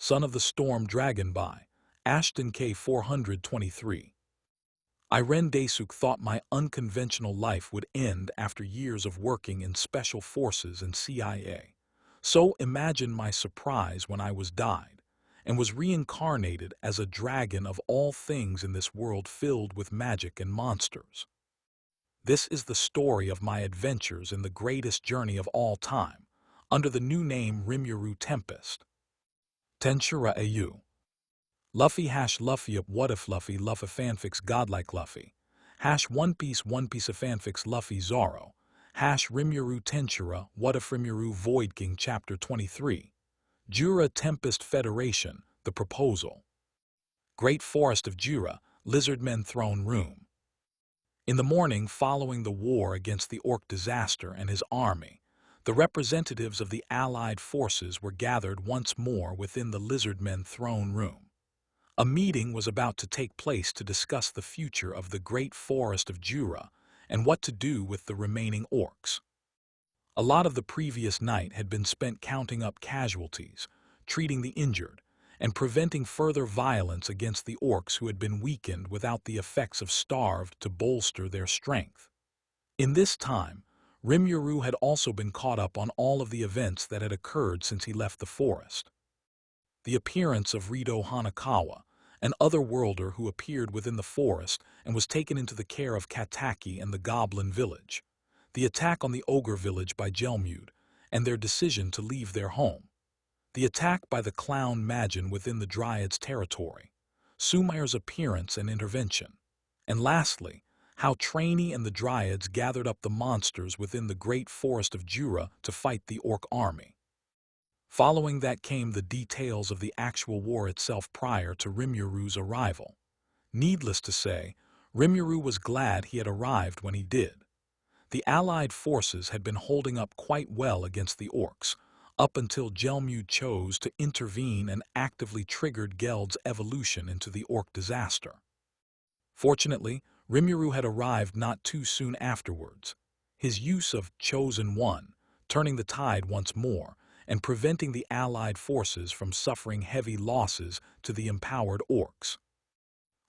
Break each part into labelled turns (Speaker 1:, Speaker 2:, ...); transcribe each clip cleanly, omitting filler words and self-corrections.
Speaker 1: son of the storm dragon by Ashton K. 423. Ren Daisuke thought my unconventional life would end after years of working in special forces and CIA. So imagine my surprise when I was died and was reincarnated as a dragon of all things in this world filled with magic and monsters. This is the story of my adventures in the greatest journey of all time, under the new name Rimuru Tempest. Tensura AU. Luffy # Luffy up what if Luffy fanfics godlike Luffy # One Piece of fanfics Luffy Zoro # Rimuru Tensura what if Rimuru Void King Chapter 23 Jura Tempest Federation The Proposal Great Forest of Jura Lizardmen Throne Room. In the morning following the war against the Orc disaster and his army, the representatives of the Allied forces were gathered once more within the Lizardmen Throne Room. A meeting was about to take place to discuss the future of the Great Forest of Jura and what to do with the remaining orcs. A lot of the previous night had been spent counting up casualties, treating the injured, and preventing further violence against the orcs who had been weakened without the effects of starved to bolster their strength. In this time, Rimuru had also been caught up on all of the events that had occurred since he left the forest. The appearance of Rito Hanakawa, an otherworlder who appeared within the forest and was taken into the care of Kataki and the Goblin village, the attack on the Ogre village by Gelmude, and their decision to leave their home, the attack by the Clown Magin within the Dryad's territory, Sumair's appearance and intervention, and lastly, how Trainee and the Dryads gathered up the monsters within the Great Forest of Jura to fight the Orc army. Following that came the details of the actual war itself prior to Rimuru's arrival. Needless to say, Rimuru was glad he had arrived when he did. The Allied forces had been holding up quite well against the Orcs, up until Gelmude chose to intervene and actively triggered Geld's evolution into the Orc disaster. Fortunately, Rimuru had arrived not too soon afterwards. His use of Chosen One, turning the tide once more, and preventing the Allied forces from suffering heavy losses to the empowered orcs.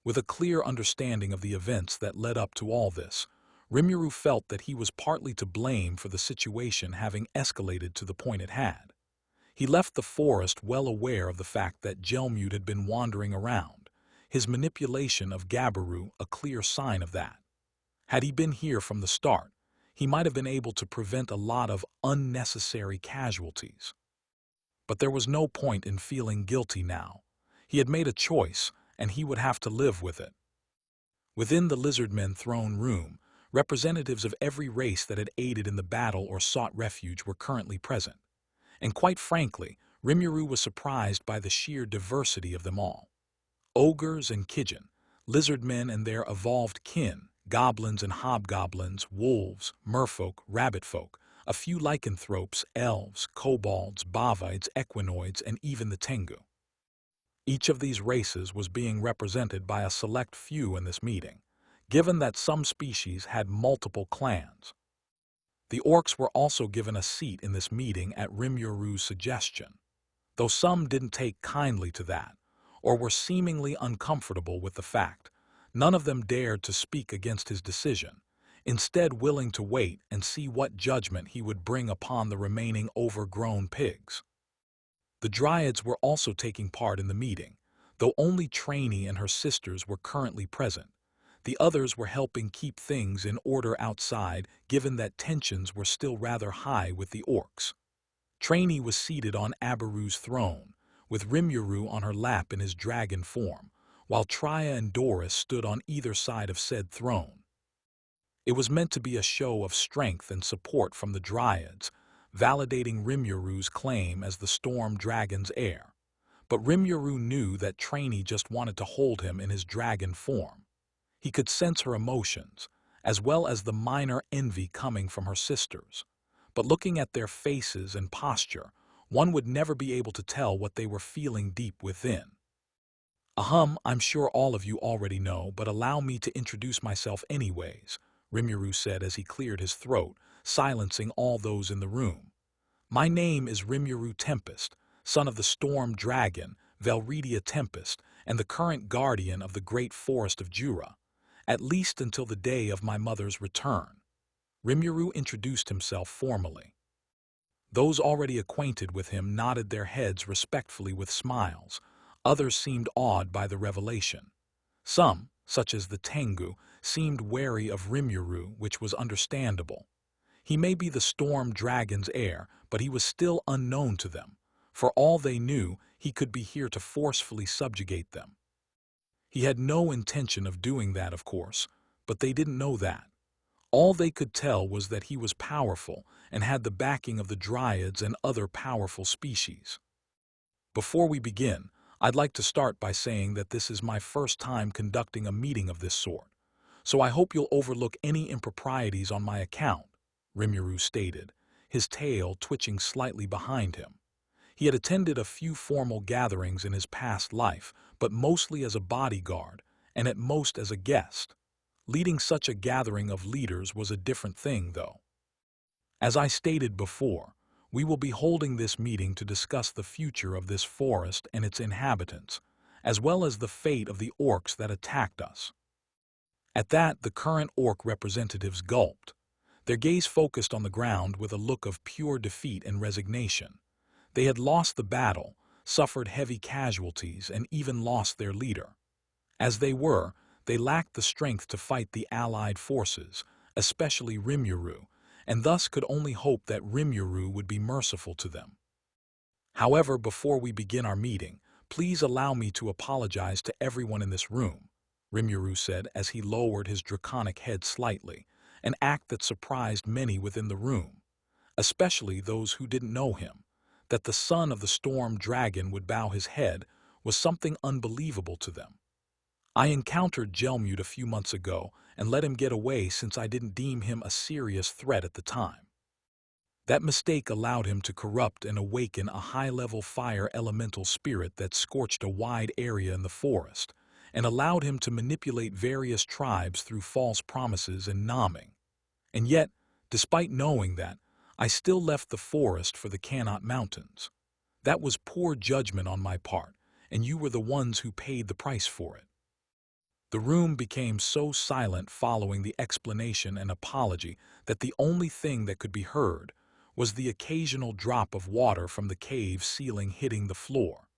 Speaker 1: With a clear understanding of the events that led up to all this, Rimuru felt that he was partly to blame for the situation having escalated to the point it had. He left the forest well aware of the fact that Gelmude had been wandering around, his manipulation of Gabiru a clear sign of that. Had he been here from the start, he might have been able to prevent a lot of unnecessary casualties. But there was no point in feeling guilty now. He had made a choice, and he would have to live with it. Within the Lizardmen Throne Room, representatives of every race that had aided in the battle or sought refuge were currently present. And quite frankly, Rimuru was surprised by the sheer diversity of them all. Ogres and Kijin, lizardmen and their evolved kin, goblins and hobgoblins, wolves, merfolk, rabbitfolk, a few lycanthropes, elves, kobolds, bovides, equinoids, and even the Tengu. Each of these races was being represented by a select few in this meeting, given that some species had multiple clans. The orcs were also given a seat in this meeting at Rimuru's suggestion, though some didn't take kindly to that, or were seemingly uncomfortable with the fact. None of them dared to speak against his decision, instead willing to wait and see what judgment he would bring upon the remaining overgrown pigs. The Dryads were also taking part in the meeting, though only Trainee and her sisters were currently present. The others were helping keep things in order outside, given that tensions were still rather high with the orcs. Trainee was seated on Abaru's throne, with Rimuru on her lap in his dragon form, while Triya and Doris stood on either side of said throne. It was meant to be a show of strength and support from the Dryads, validating Rimuru's claim as the Storm Dragon's heir. But Rimuru knew that Trainee just wanted to hold him in his dragon form. He could sense her emotions, as well as the minor envy coming from her sisters. But looking at their faces and posture, one would never be able to tell what they were feeling deep within. I'm sure all of you already know, but allow me to introduce myself anyways, Rimuru said as he cleared his throat, silencing all those in the room. My name is Rimuru Tempest, son of the Storm Dragon, Rimuru Tempest, and the current guardian of the great forest of Jura, at least until the day of my mother's return. Rimuru introduced himself formally. Those already acquainted with him nodded their heads respectfully with smiles. Others seemed awed by the revelation. Some, such as the Tengu, seemed wary of Rimuru, which was understandable. He may be the storm dragon's heir, but he was still unknown to them. For all they knew, he could be here to forcefully subjugate them. He had no intention of doing that, of course, but they didn't know that. All they could tell was that he was powerful and had the backing of the dryads and other powerful species. Before we begin, I'd like to start by saying that this is my first time conducting a meeting of this sort, so I hope you'll overlook any improprieties on my account, Rimuru stated, his tail twitching slightly behind him. He had attended a few formal gatherings in his past life, but mostly as a bodyguard, and at most as a guest. Leading such a gathering of leaders was a different thing, though. As I stated before, we will be holding this meeting to discuss the future of this forest and its inhabitants, as well as the fate of the orcs that attacked us. At that, the current orc representatives gulped. Their gaze focused on the ground with a look of pure defeat and resignation. They had lost the battle, suffered heavy casualties, and even lost their leader. As they lacked the strength to fight the allied forces, especially Rimuru, and thus could only hope that Rimuru would be merciful to them. However, before we begin our meeting, please allow me to apologize to everyone in this room, Rimuru said as he lowered his draconic head slightly, an act that surprised many within the room, especially those who didn't know him. That the son of the storm dragon would bow his head was something unbelievable to them. I encountered Gelmute a few months ago and let him get away since I didn't deem him a serious threat at the time. That mistake allowed him to corrupt and awaken a high-level fire elemental spirit that scorched a wide area in the forest, and allowed him to manipulate various tribes through false promises and nomming. And yet, despite knowing that, I still left the forest for the Cannot Mountains. That was poor judgment on my part, and you were the ones who paid the price for it. The room became so silent following the explanation and apology that the only thing that could be heard was the occasional drop of water from the cave ceiling hitting the floor.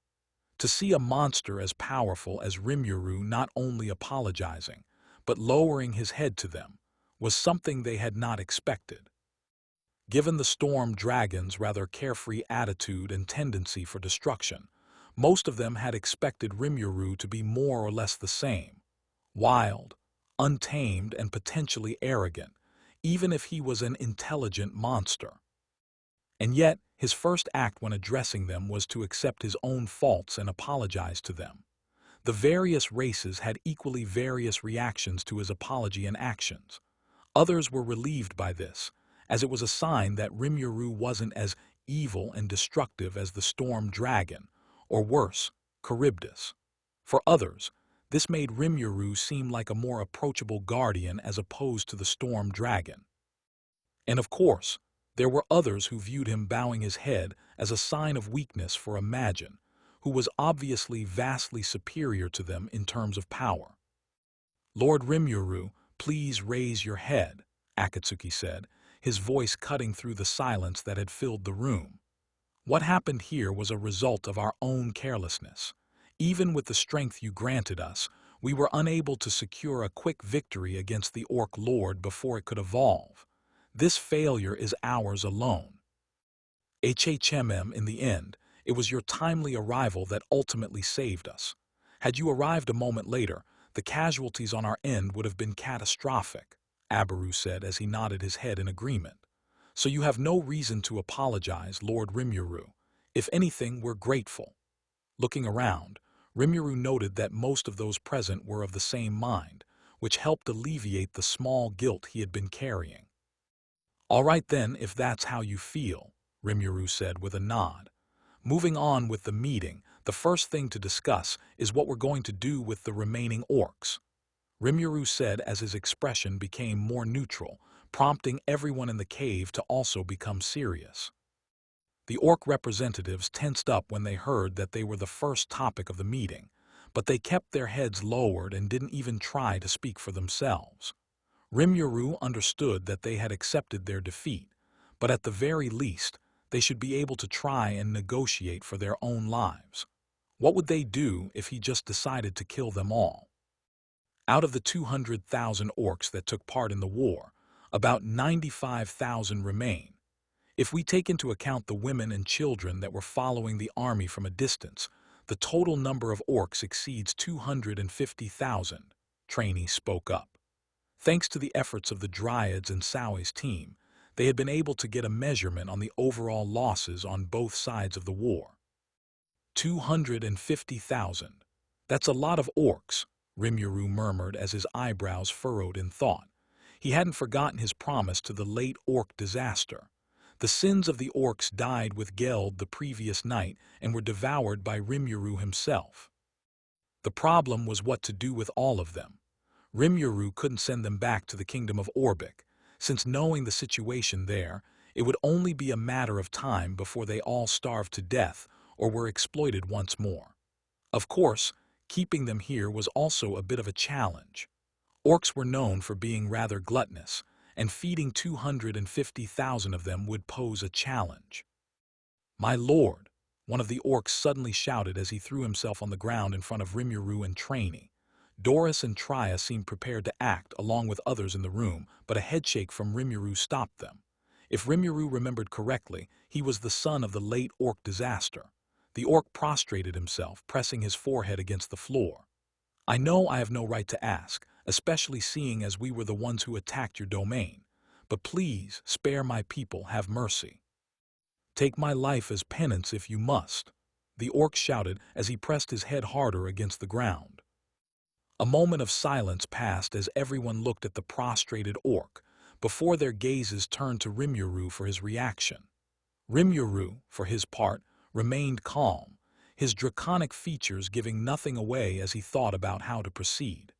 Speaker 1: To see a monster as powerful as Rimuru not only apologizing, but lowering his head to them, was something they had not expected. Given the storm dragon's rather carefree attitude and tendency for destruction, most of them had expected Rimuru to be more or less the same, wild, untamed, and potentially arrogant, even if he was an intelligent monster. And yet, his first act when addressing them was to accept his own faults and apologize to them. The various races had equally various reactions to his apology and actions. Others were relieved by this, as it was a sign that Rimuru wasn't as evil and destructive as the storm dragon, or worse, Charybdis. For others, this made Rimuru seem like a more approachable guardian as opposed to the storm dragon. And of course, there were others who viewed him bowing his head as a sign of weakness for Imagine, who was obviously vastly superior to them in terms of power. "Lord Rimuru, please raise your head," Akatsuki said, his voice cutting through the silence that had filled the room. "What happened here was a result of our own carelessness. Even with the strength you granted us, we were unable to secure a quick victory against the Orc Lord before it could evolve. This failure is ours alone. HHMM, in the end, it was your timely arrival that ultimately saved us. Had you arrived a moment later, the casualties on our end would have been catastrophic," Abaru said as he nodded his head in agreement. "So you have no reason to apologize, Lord Rimuru. If anything, we're grateful." Looking around, Rimuru noted that most of those present were of the same mind, which helped alleviate the small guilt he had been carrying. "All right then, if that's how you feel," Rimuru said with a nod. "Moving on with the meeting, the first thing to discuss is what we're going to do with the remaining orcs," Rimuru said as his expression became more neutral, prompting everyone in the cave to also become serious. The orc representatives tensed up when they heard that they were the first topic of the meeting, but they kept their heads lowered and didn't even try to speak for themselves. Rimuru understood that they had accepted their defeat, but at the very least, they should be able to try and negotiate for their own lives. What would they do if he just decided to kill them all? Out of the 200,000 orcs that took part in the war, about 95,000 remain. If we take into account the women and children that were following the army from a distance, the total number of orcs exceeds 250,000, Trainee spoke up. Thanks to the efforts of the Dryads and Saui's team, they had been able to get a measurement on the overall losses on both sides of the war. 250,000. That's a lot of orcs, Rimuru murmured as his eyebrows furrowed in thought. He hadn't forgotten his promise to the late orc disaster. The sins of the orcs died with Geld the previous night and were devoured by Rimuru himself. The problem was what to do with all of them. Rimuru couldn't send them back to the kingdom of Orbic, since knowing the situation there, it would only be a matter of time before they all starved to death or were exploited once more. Of course, keeping them here was also a bit of a challenge. Orcs were known for being rather gluttonous, and feeding 250,000 of them would pose a challenge. "My lord," one of the orcs suddenly shouted as he threw himself on the ground in front of Rimuru and Trainee. Doris and Tria seemed prepared to act along with others in the room, but a headshake from Rimuru stopped them. If Rimuru remembered correctly, he was the son of the late orc disaster. The orc prostrated himself, pressing his forehead against the floor. "I know I have no right to ask, especially seeing as we were the ones who attacked your domain, but please spare my people, have mercy. Take my life as penance if you must," the orc shouted as he pressed his head harder against the ground. A moment of silence passed as everyone looked at the prostrated orc, before their gazes turned to Rimuru for his reaction. Rimuru, for his part, remained calm, his draconic features giving nothing away as he thought about how to proceed.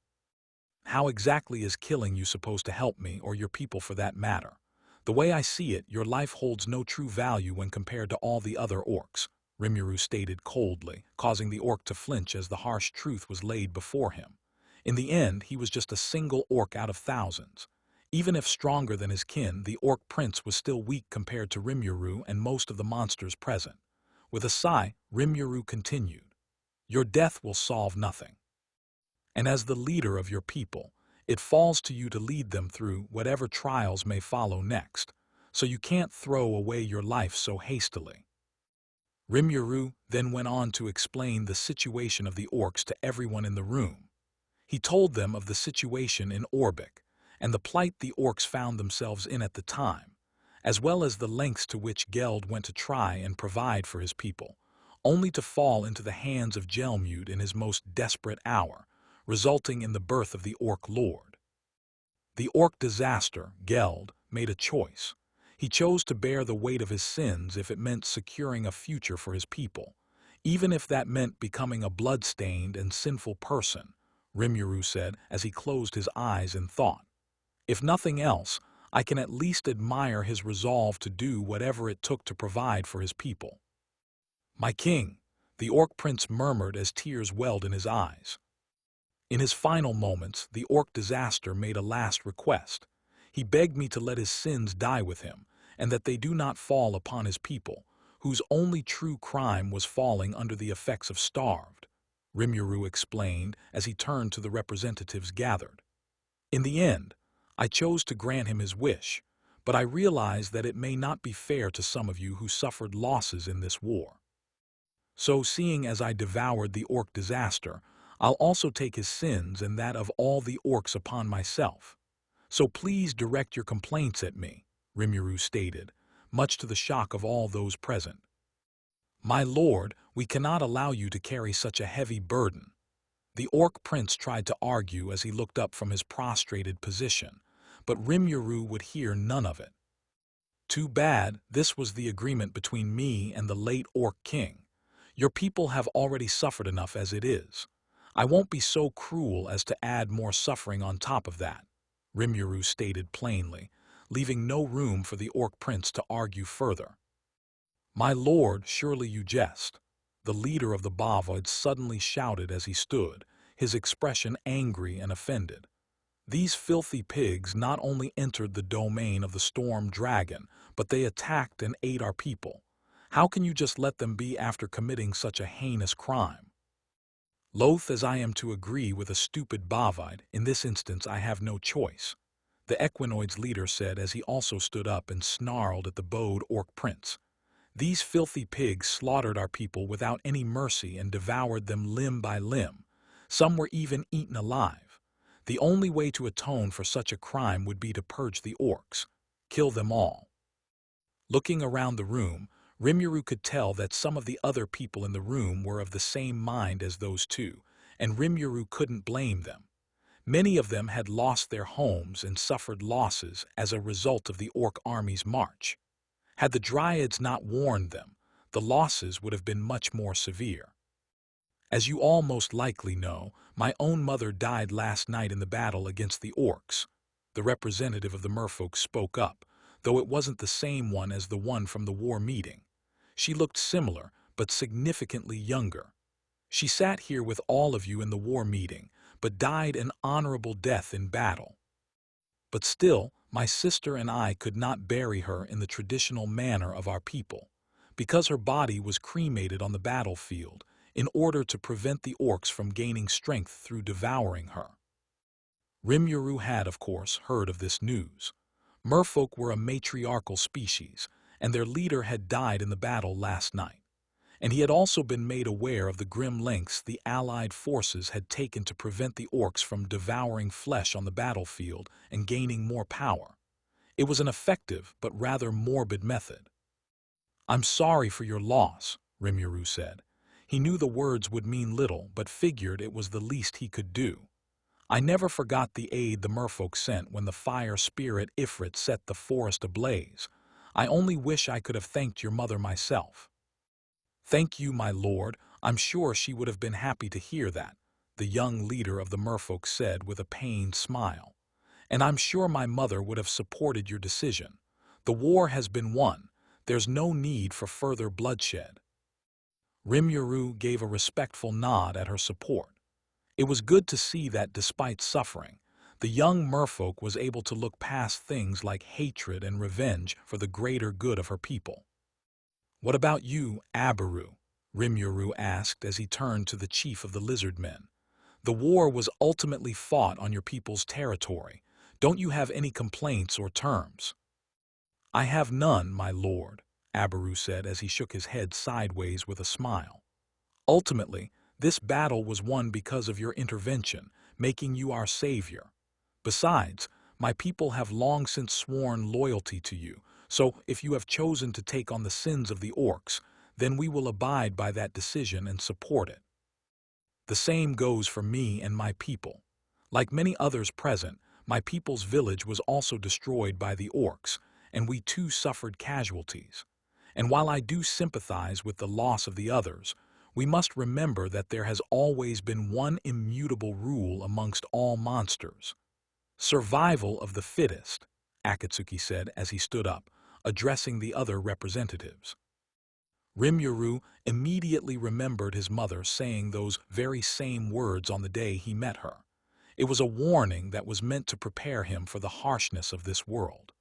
Speaker 1: "How exactly is killing you supposed to help me or your people for that matter? The way I see it, your life holds no true value when compared to all the other orcs," Rimuru stated coldly, causing the orc to flinch as the harsh truth was laid before him. In the end, he was just a single orc out of thousands. Even if stronger than his kin, the orc prince was still weak compared to Rimuru and most of the monsters present. With a sigh, Rimuru continued, "Your death will solve nothing. And as the leader of your people, it falls to you to lead them through whatever trials may follow next, so you can't throw away your life so hastily." Rimuru then went on to explain the situation of the orcs to everyone in the room. He told them of the situation in Orbic, and the plight the orcs found themselves in at the time, as well as the lengths to which Geld went to try and provide for his people, only to fall into the hands of Gelmud in his most desperate hour, resulting in the birth of the Orc Lord. The Orc disaster, Geld, made a choice. He chose to bear the weight of his sins if it meant securing a future for his people, even if that meant becoming a blood-stained and sinful person, Rimuru said as he closed his eyes in thought. "If nothing else, I can at least admire his resolve to do whatever it took to provide for his people." "My king," the Orc Prince murmured as tears welled in his eyes. In his final moments, the Orc disaster made a last request. He begged me to let his sins die with him, and that they do not fall upon his people, whose only true crime was falling under the effects of starved, Rimuru explained as he turned to the representatives gathered. "In the end, I chose to grant him his wish, but I realize that it may not be fair to some of you who suffered losses in this war. So seeing as I devoured the orc disaster, I'll also take his sins and that of all the orcs upon myself. So please direct your complaints at me," Rimuru stated, much to the shock of all those present. "My lord, we cannot allow you to carry such a heavy burden." The Orc Prince tried to argue as he looked up from his prostrated position, but Rimuru would hear none of it. "Too bad, this was the agreement between me and the late Orc King. Your people have already suffered enough as it is. I won't be so cruel as to add more suffering on top of that," Rimuru stated plainly, leaving no room for the Orc Prince to argue further. "My lord, surely you jest." The leader of the Bava suddenly shouted as he stood, his expression angry and offended. "These filthy pigs not only entered the domain of the storm dragon, but they attacked and ate our people. How can you just let them be after committing such a heinous crime?" Loath as I am to agree with a stupid Bavite, in this instance I have no choice, the Equinoid's leader said as he also stood up and snarled at the bowed orc prince. "These filthy pigs slaughtered our people without any mercy and devoured them limb by limb. Some were even eaten alive. The only way to atone for such a crime would be to purge the orcs. Kill them all." Looking around the room, Rimuru could tell that some of the other people in the room were of the same mind as those two, and Rimuru couldn't blame them. Many of them had lost their homes and suffered losses as a result of the orc army's march. Had the Dryads not warned them, the losses would have been much more severe. "As you all most likely know, my own mother died last night in the battle against the orcs," the representative of the merfolk spoke up, though it wasn't the same one as the one from the war meeting. She looked similar, but significantly younger. "She sat here with all of you in the war meeting, but died an honorable death in battle. But still, my sister and I could not bury her in the traditional manner of our people, because her body was cremated on the battlefield in order to prevent the orcs from gaining strength through devouring her." Rimuru had, of course, heard of this news. Merfolk were a matriarchal species, and their leader had died in the battle last night. And he had also been made aware of the grim lengths the Allied forces had taken to prevent the orcs from devouring flesh on the battlefield and gaining more power. It was an effective but rather morbid method. "I'm sorry for your loss," Rimuru said. He knew the words would mean little, but figured it was the least he could do. "I never forgot the aid the merfolk sent when the fire spirit Ifrit set the forest ablaze. I only wish I could have thanked your mother myself." "Thank you, my lord. I'm sure she would have been happy to hear that," the young leader of the merfolk said with a pained smile. "And I'm sure my mother would have supported your decision. The war has been won. There's no need for further bloodshed." Rimuru gave a respectful nod at her support. It was good to see that despite suffering, the young merfolk was able to look past things like hatred and revenge for the greater good of her people. "What about you, Abaru?" Rimuru asked as he turned to the chief of the lizard men. "The war was ultimately fought on your people's territory. Don't you have any complaints or terms?" "I have none, my lord," Abaru said as he shook his head sideways with a smile. "Ultimately, this battle was won because of your intervention, making you our savior. Besides, my people have long since sworn loyalty to you, so if you have chosen to take on the sins of the orcs, then we will abide by that decision and support it. The same goes for me and my people. Like many others present, my people's village was also destroyed by the orcs, and we too suffered casualties. And while I do sympathize with the loss of the others, we must remember that there has always been one immutable rule amongst all monsters. Survival of the fittest, Akatsuki said as he stood up, addressing the other representatives. Rimuru immediately remembered his mother saying those very same words on the day he met her. It was a warning that was meant to prepare him for the harshness of this world.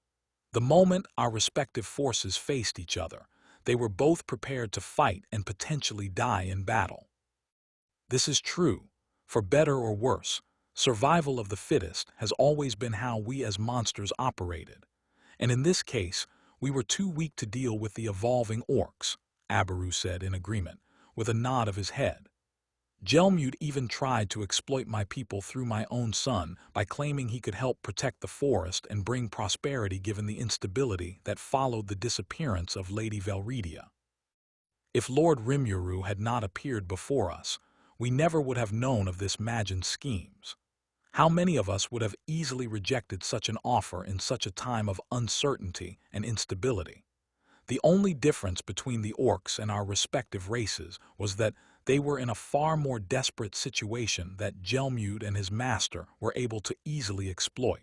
Speaker 1: The moment our respective forces faced each other, they were both prepared to fight and potentially die in battle. This is true. For better or worse, survival of the fittest has always been how we as monsters operated. And in this case, we were too weak to deal with the evolving orcs, Abaru said in agreement, with a nod of his head. Gelmute even tried to exploit my people through my own son by claiming he could help protect the forest and bring prosperity given the instability that followed the disappearance of Lady Velredia. If Lord Rimuru had not appeared before us, we never would have known of this Magin's schemes. How many of us would have easily rejected such an offer in such a time of uncertainty and instability? The only difference between the orcs and our respective races was that they were in a far more desperate situation that Gelmute and his master were able to easily exploit.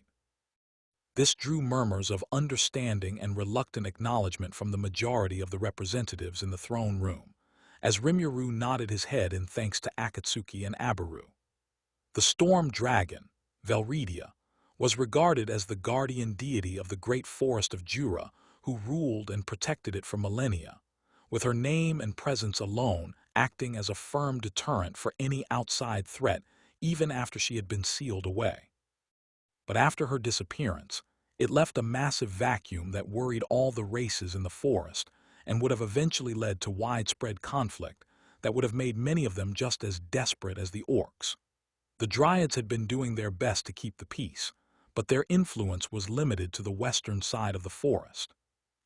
Speaker 1: This drew murmurs of understanding and reluctant acknowledgement from the majority of the representatives in the throne room, as Rimuru nodded his head in thanks to Akatsuki and Abaru. The storm dragon, Velredia, was regarded as the guardian deity of the great forest of Jura, who ruled and protected it for millennia, with her name and presence alone acting as a firm deterrent for any outside threat even after she had been sealed away. But after her disappearance, it left a massive vacuum that worried all the races in the forest and would have eventually led to widespread conflict that would have made many of them just as desperate as the orcs. The Dryads had been doing their best to keep the peace, but their influence was limited to the western side of the forest.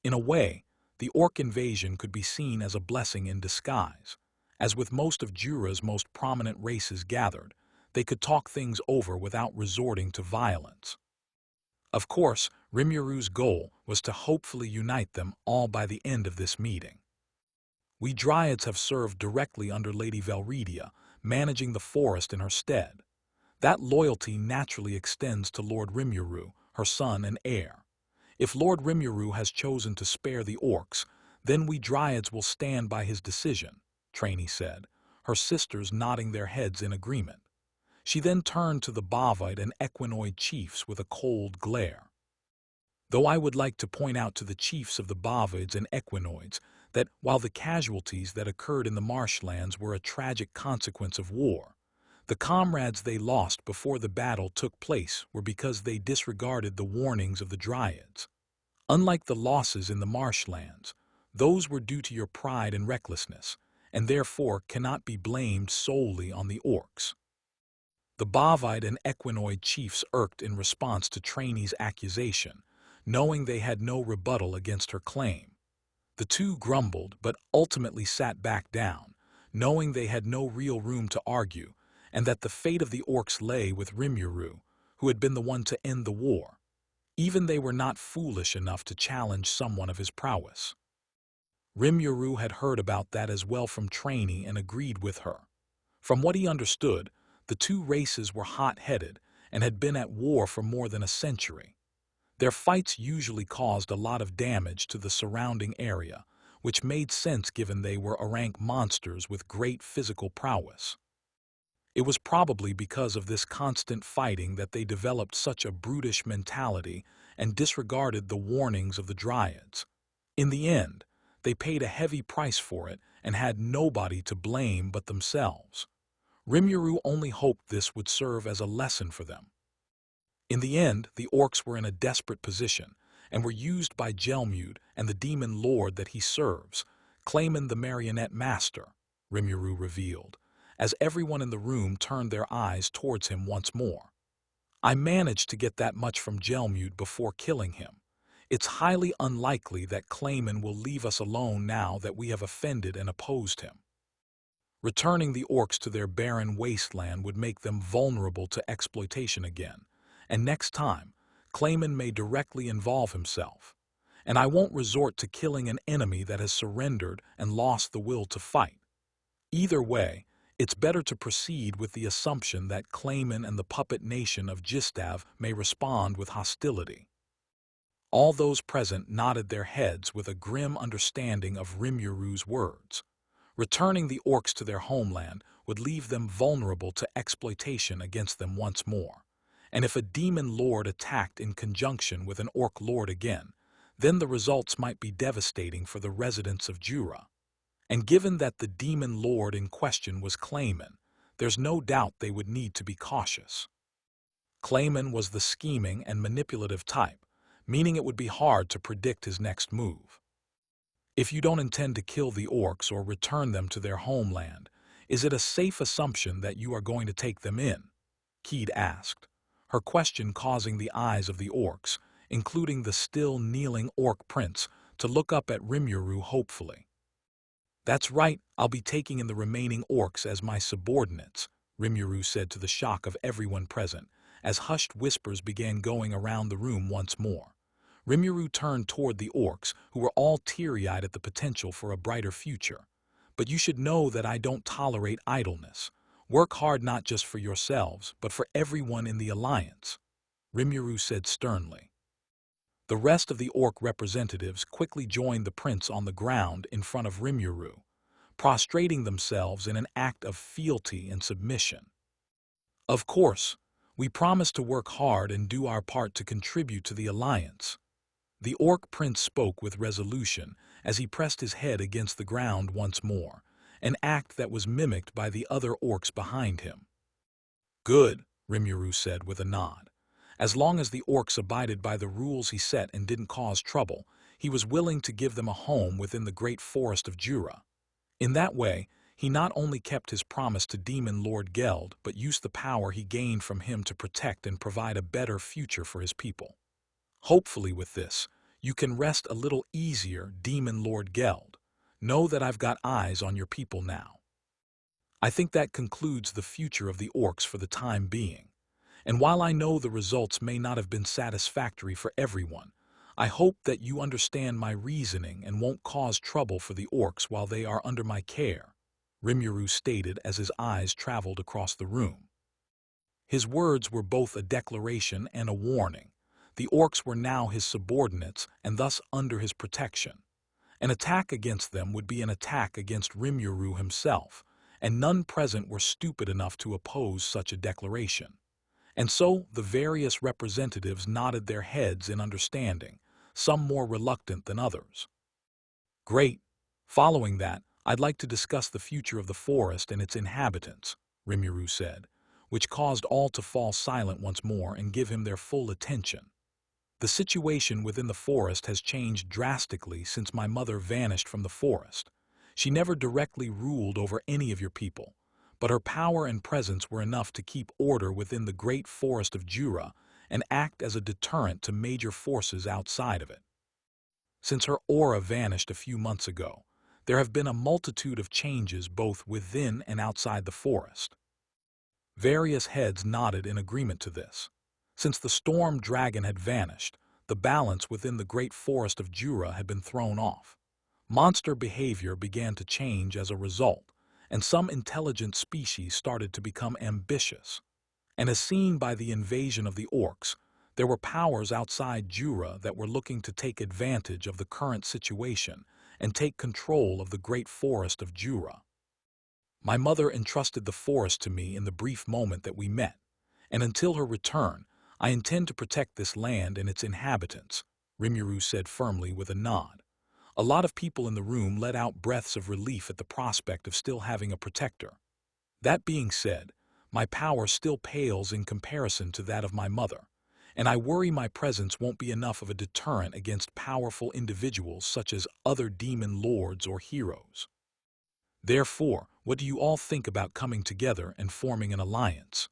Speaker 1: In a way, the orc invasion could be seen as a blessing in disguise, as with most of Jura's most prominent races gathered, they could talk things over without resorting to violence. Of course, Rimuru's goal was to hopefully unite them all by the end of this meeting. We Dryads have served directly under Lady Velredia, managing the forest in her stead. That loyalty naturally extends to Lord Rimuru, her son and heir. If Lord Rimuru has chosen to spare the orcs, then we Dryads will stand by his decision, Trainee said, her sisters nodding their heads in agreement. She then turned to the Bavite and Equinoid chiefs with a cold glare. Though I would like to point out to the chiefs of the Bavids and Equinoids that while the casualties that occurred in the marshlands were a tragic consequence of war, the comrades they lost before the battle took place were because they disregarded the warnings of the Dryads. Unlike the losses in the marshlands, those were due to your pride and recklessness, and therefore cannot be blamed solely on the orcs. The Bavite and Equinoid chiefs irked in response to Trainee's accusation, knowing they had no rebuttal against her claim. The two grumbled but ultimately sat back down, knowing they had no real room to argue, and that the fate of the orcs lay with Rimuru, who had been the one to end the war. Even they were not foolish enough to challenge someone of his prowess. Rimuru had heard about that as well from Trainee and agreed with her. From what he understood, the two races were hot-headed and had been at war for more than a century. Their fights usually caused a lot of damage to the surrounding area, which made sense given they were Arank monsters with great physical prowess. It was probably because of this constant fighting that they developed such a brutish mentality and disregarded the warnings of the Dryads. In the end, they paid a heavy price for it and had nobody to blame but themselves. Rimuru only hoped this would serve as a lesson for them. In the end, the orcs were in a desperate position and were used by Gelmude and the demon lord that he serves, Clayman the marionette master, Rimuru revealed, as everyone in the room turned their eyes towards him once more. I managed to get that much from Gelmude before killing him. It's highly unlikely that Clayman will leave us alone now that we have offended and opposed him. Returning the orcs to their barren wasteland would make them vulnerable to exploitation again, and next time, Clayman may directly involve himself. And I won't resort to killing an enemy that has surrendered and lost the will to fight. Either way, it's better to proceed with the assumption that Clayman and the puppet nation of Gistav may respond with hostility. All those present nodded their heads with a grim understanding of Rimuru's words. Returning the orcs to their homeland would leave them vulnerable to exploitation against them once more. And if a demon lord attacked in conjunction with an orc lord again, then the results might be devastating for the residents of Jura. And given that the demon lord in question was Clayman, there's no doubt they would need to be cautious. Clayman was the scheming and manipulative type, meaning it would be hard to predict his next move. If you don't intend to kill the orcs or return them to their homeland, is it a safe assumption that you are going to take them in? Keed asked, her question causing the eyes of the orcs, including the still kneeling orc prince, to look up at Rimuru hopefully. That's right, I'll be taking in the remaining orcs as my subordinates, Rimuru said to the shock of everyone present, as hushed whispers began going around the room once more. Rimuru turned toward the orcs, who were all teary-eyed at the potential for a brighter future. But you should know that I don't tolerate idleness. Work hard not just for yourselves, but for everyone in the alliance, Rimuru said sternly. The rest of the orc representatives quickly joined the prince on the ground in front of Rimuru, prostrating themselves in an act of fealty and submission. Of course, we promise to work hard and do our part to contribute to the alliance. The orc prince spoke with resolution as he pressed his head against the ground once more, an act that was mimicked by the other orcs behind him. Good, Rimuru said with a nod. As long as the orcs abided by the rules he set and didn't cause trouble, he was willing to give them a home within the great forest of Jura. In that way, he not only kept his promise to Demon Lord Geld, but used the power he gained from him to protect and provide a better future for his people. Hopefully with this, you can rest a little easier, Demon Lord Geld. Know that I've got eyes on your people now. I think that concludes the future of the orcs for the time being. And while I know the results may not have been satisfactory for everyone, I hope that you understand my reasoning and won't cause trouble for the orcs while they are under my care, Rimuru stated as his eyes traveled across the room. His words were both a declaration and a warning. The orcs were now his subordinates and thus under his protection. An attack against them would be an attack against Rimuru himself, and none present were stupid enough to oppose such a declaration. And so the various representatives nodded their heads in understanding, some more reluctant than others. Great. Following that, I'd like to discuss the future of the forest and its inhabitants, Rimuru said, which caused all to fall silent once more and give him their full attention. The situation within the forest has changed drastically since my mother vanished from the forest. She never directly ruled over any of your people, but her power and presence were enough to keep order within the great forest of Jura and act as a deterrent to major forces outside of it. Since her aura vanished a few months ago, there have been a multitude of changes both within and outside the forest. Various heads nodded in agreement to this. Since the storm dragon had vanished, the balance within the great forest of Jura had been thrown off. Monster behavior began to change as a result, and some intelligent species started to become ambitious. And as seen by the invasion of the orcs, there were powers outside Jura that were looking to take advantage of the current situation and take control of the great forest of Jura. My mother entrusted the forest to me in the brief moment that we met, and until her return, I intend to protect this land and its inhabitants, Rimuru said firmly with a nod. A lot of people in the room let out breaths of relief at the prospect of still having a protector. That being said, my power still pales in comparison to that of my mother, and I worry my presence won't be enough of a deterrent against powerful individuals such as other demon lords or heroes. Therefore, what do you all think about coming together and forming an alliance?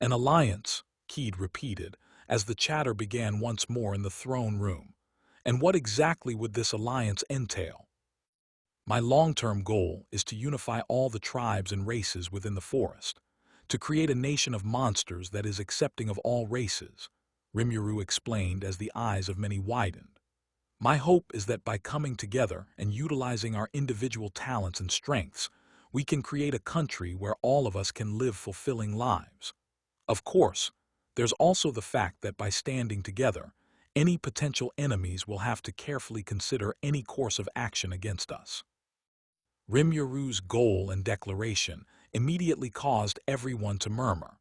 Speaker 1: An alliance, Keed repeated, as the chatter began once more in the throne room. And what exactly would this alliance entail? My long-term goal is to unify all the tribes and races within the forest, to create a nation of monsters that is accepting of all races, Rimuru explained as the eyes of many widened. My hope is that by coming together and utilizing our individual talents and strengths, we can create a country where all of us can live fulfilling lives. Of course, there's also the fact that by standing together, any potential enemies will have to carefully consider any course of action against us. Rimuru's goal and declaration immediately caused everyone to murmur,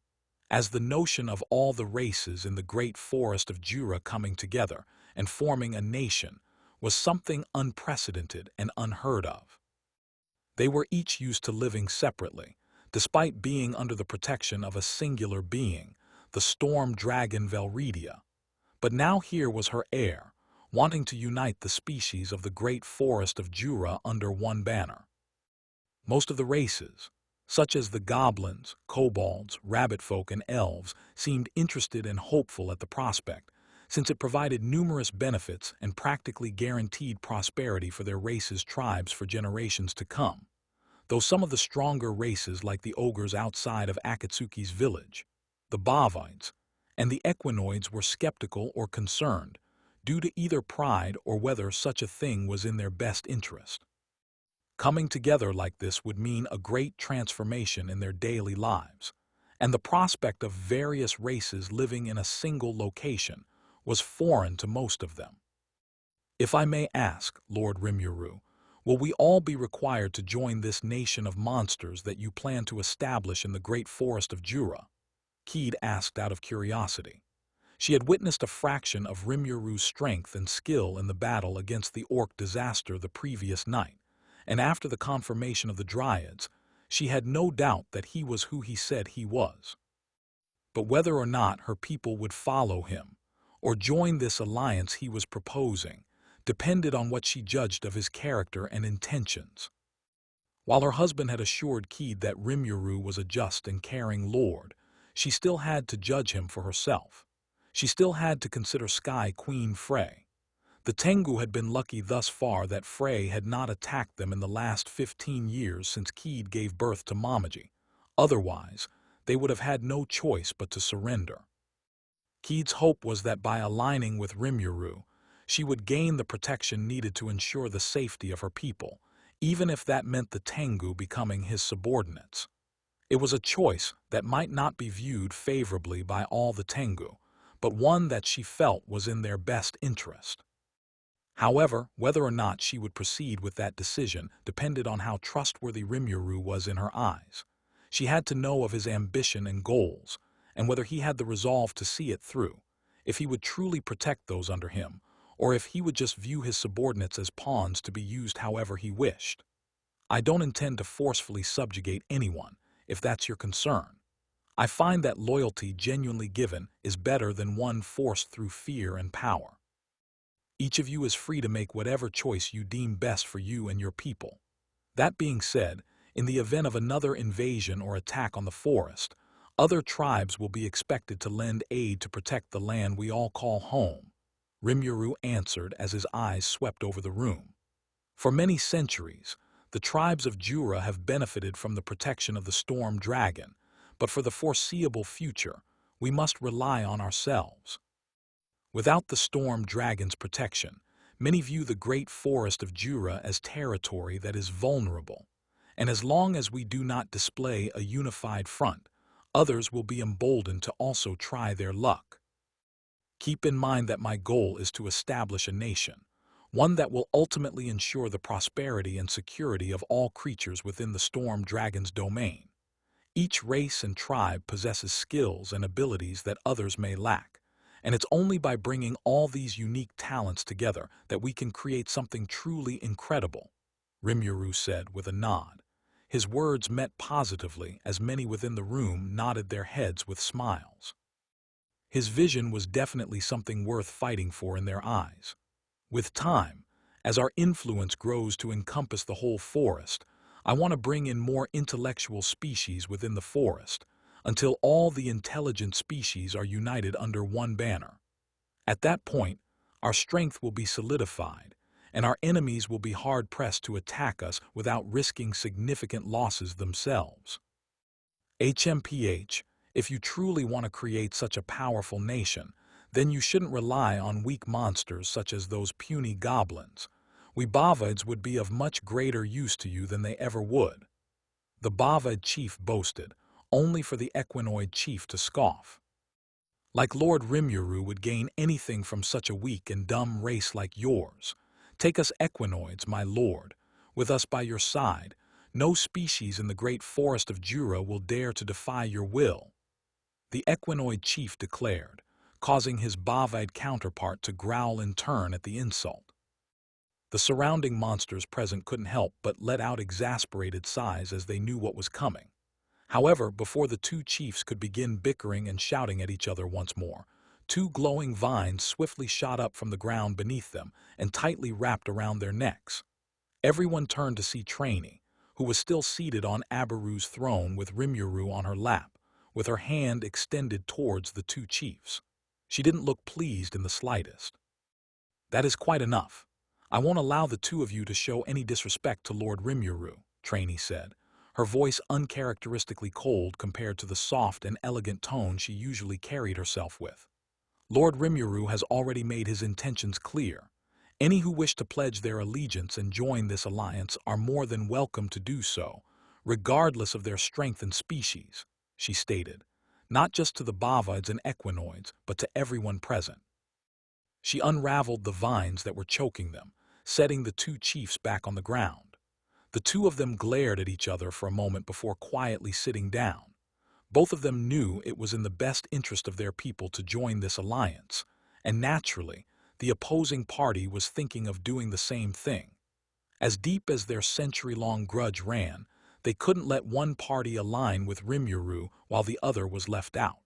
Speaker 1: as the notion of all the races in the great forest of Jura coming together and forming a nation was something unprecedented and unheard of. They were each used to living separately, despite being under the protection of a singular being, the storm dragon Velredia. But now here was her heir, wanting to unite the species of the great forest of Jura under one banner. Most of the races, such as the goblins, kobolds, rabbitfolk, and elves, seemed interested and hopeful at the prospect, since it provided numerous benefits and practically guaranteed prosperity for their race's tribes for generations to come. Though some of the stronger races like the ogres outside of Akatsuki's village, the Bavides, and the Equinoids were skeptical or concerned, due to either pride or whether such a thing was in their best interest. Coming together like this would mean a great transformation in their daily lives, and the prospect of various races living in a single location was foreign to most of them. "If I may ask, Lord Rimuru, will we all be required to join this nation of monsters that you plan to establish in the great forest of Jura?" Keed asked out of curiosity. She had witnessed a fraction of Rimuru's strength and skill in the battle against the orc disaster the previous night, and after the confirmation of the Dryads, she had no doubt that he was who he said he was. But whether or not her people would follow him, or join this alliance he was proposing, depended on what she judged of his character and intentions. While her husband had assured Keed that Rimuru was a just and caring lord, she still had to judge him for herself. She still had to consider Sky Queen Frey. The Tengu had been lucky thus far that Frey had not attacked them in the last 15 years since Keed gave birth to Momaji. Otherwise, they would have had no choice but to surrender. Keed's hope was that by aligning with Rimuru, she would gain the protection needed to ensure the safety of her people, even if that meant the Tengu becoming his subordinates. It was a choice that might not be viewed favorably by all the Tengu, but one that she felt was in their best interest. However, whether or not she would proceed with that decision depended on how trustworthy Rimuru was in her eyes. She had to know of his ambition and goals, and whether he had the resolve to see it through, if he would truly protect those under him, or if he would just view his subordinates as pawns to be used however he wished. "I don't intend to forcefully subjugate anyone, if that's your concern. I find that loyalty genuinely given is better than one forced through fear and power. Each of you is free to make whatever choice you deem best for you and your people. That being said, in the event of another invasion or attack on the forest, other tribes will be expected to lend aid to protect the land we all call home," Rimuru answered as his eyes swept over the room. "For many centuries, the tribes of Jura have benefited from the protection of the storm dragon, but for the foreseeable future, we must rely on ourselves. Without the storm dragon's protection, many view the great forest of Jura as territory that is vulnerable, and as long as we do not display a unified front, others will be emboldened to also try their luck. Keep in mind that my goal is to establish a nation, one that will ultimately ensure the prosperity and security of all creatures within the storm dragon's domain. Each race and tribe possesses skills and abilities that others may lack, and it's only by bringing all these unique talents together that we can create something truly incredible," Rimuru said with a nod. His words met positively as many within the room nodded their heads with smiles. His vision was definitely something worth fighting for in their eyes. With time, as our influence grows to encompass the whole forest, I want to bring in more intellectual species within the forest, until all the intelligent species are united under one banner. At that point, our strength will be solidified, and our enemies will be hard-pressed to attack us without risking significant losses themselves. HMPH, if you truly want to create such a powerful nation, then you shouldn't rely on weak monsters such as those puny goblins. We Bavids would be of much greater use to you than they ever would," the Bavid chief boasted, only for the Equinoid chief to scoff. "Like Lord Rimuru would gain anything from such a weak and dumb race like yours. Take us Equinoids, my lord. With us by your side, no species in the great forest of Jura will dare to defy your will," the Equinoid chief declared, causing his Bavid counterpart to growl in turn at the insult. The surrounding monsters present couldn't help but let out exasperated sighs as they knew what was coming. However, before the two chiefs could begin bickering and shouting at each other once more, two glowing vines swiftly shot up from the ground beneath them and tightly wrapped around their necks. Everyone turned to see Trainee, who was still seated on Abaru's throne with Rimuru on her lap, with her hand extended towards the two chiefs. She didn't look pleased in the slightest. "That is quite enough. I won't allow the two of you to show any disrespect to Lord Rimuru," Trainee said, her voice uncharacteristically cold compared to the soft and elegant tone she usually carried herself with. "Lord Rimuru has already made his intentions clear. Any who wish to pledge their allegiance and join this alliance are more than welcome to do so, regardless of their strength and species," she stated, not just to the Bavids and Equinoids, but to everyone present. She unraveled the vines that were choking them, setting the two chiefs back on the ground. The two of them glared at each other for a moment before quietly sitting down. Both of them knew it was in the best interest of their people to join this alliance, and naturally, the opposing party was thinking of doing the same thing. As deep as their century-long grudge ran, they couldn't let one party align with Rimuru while the other was left out.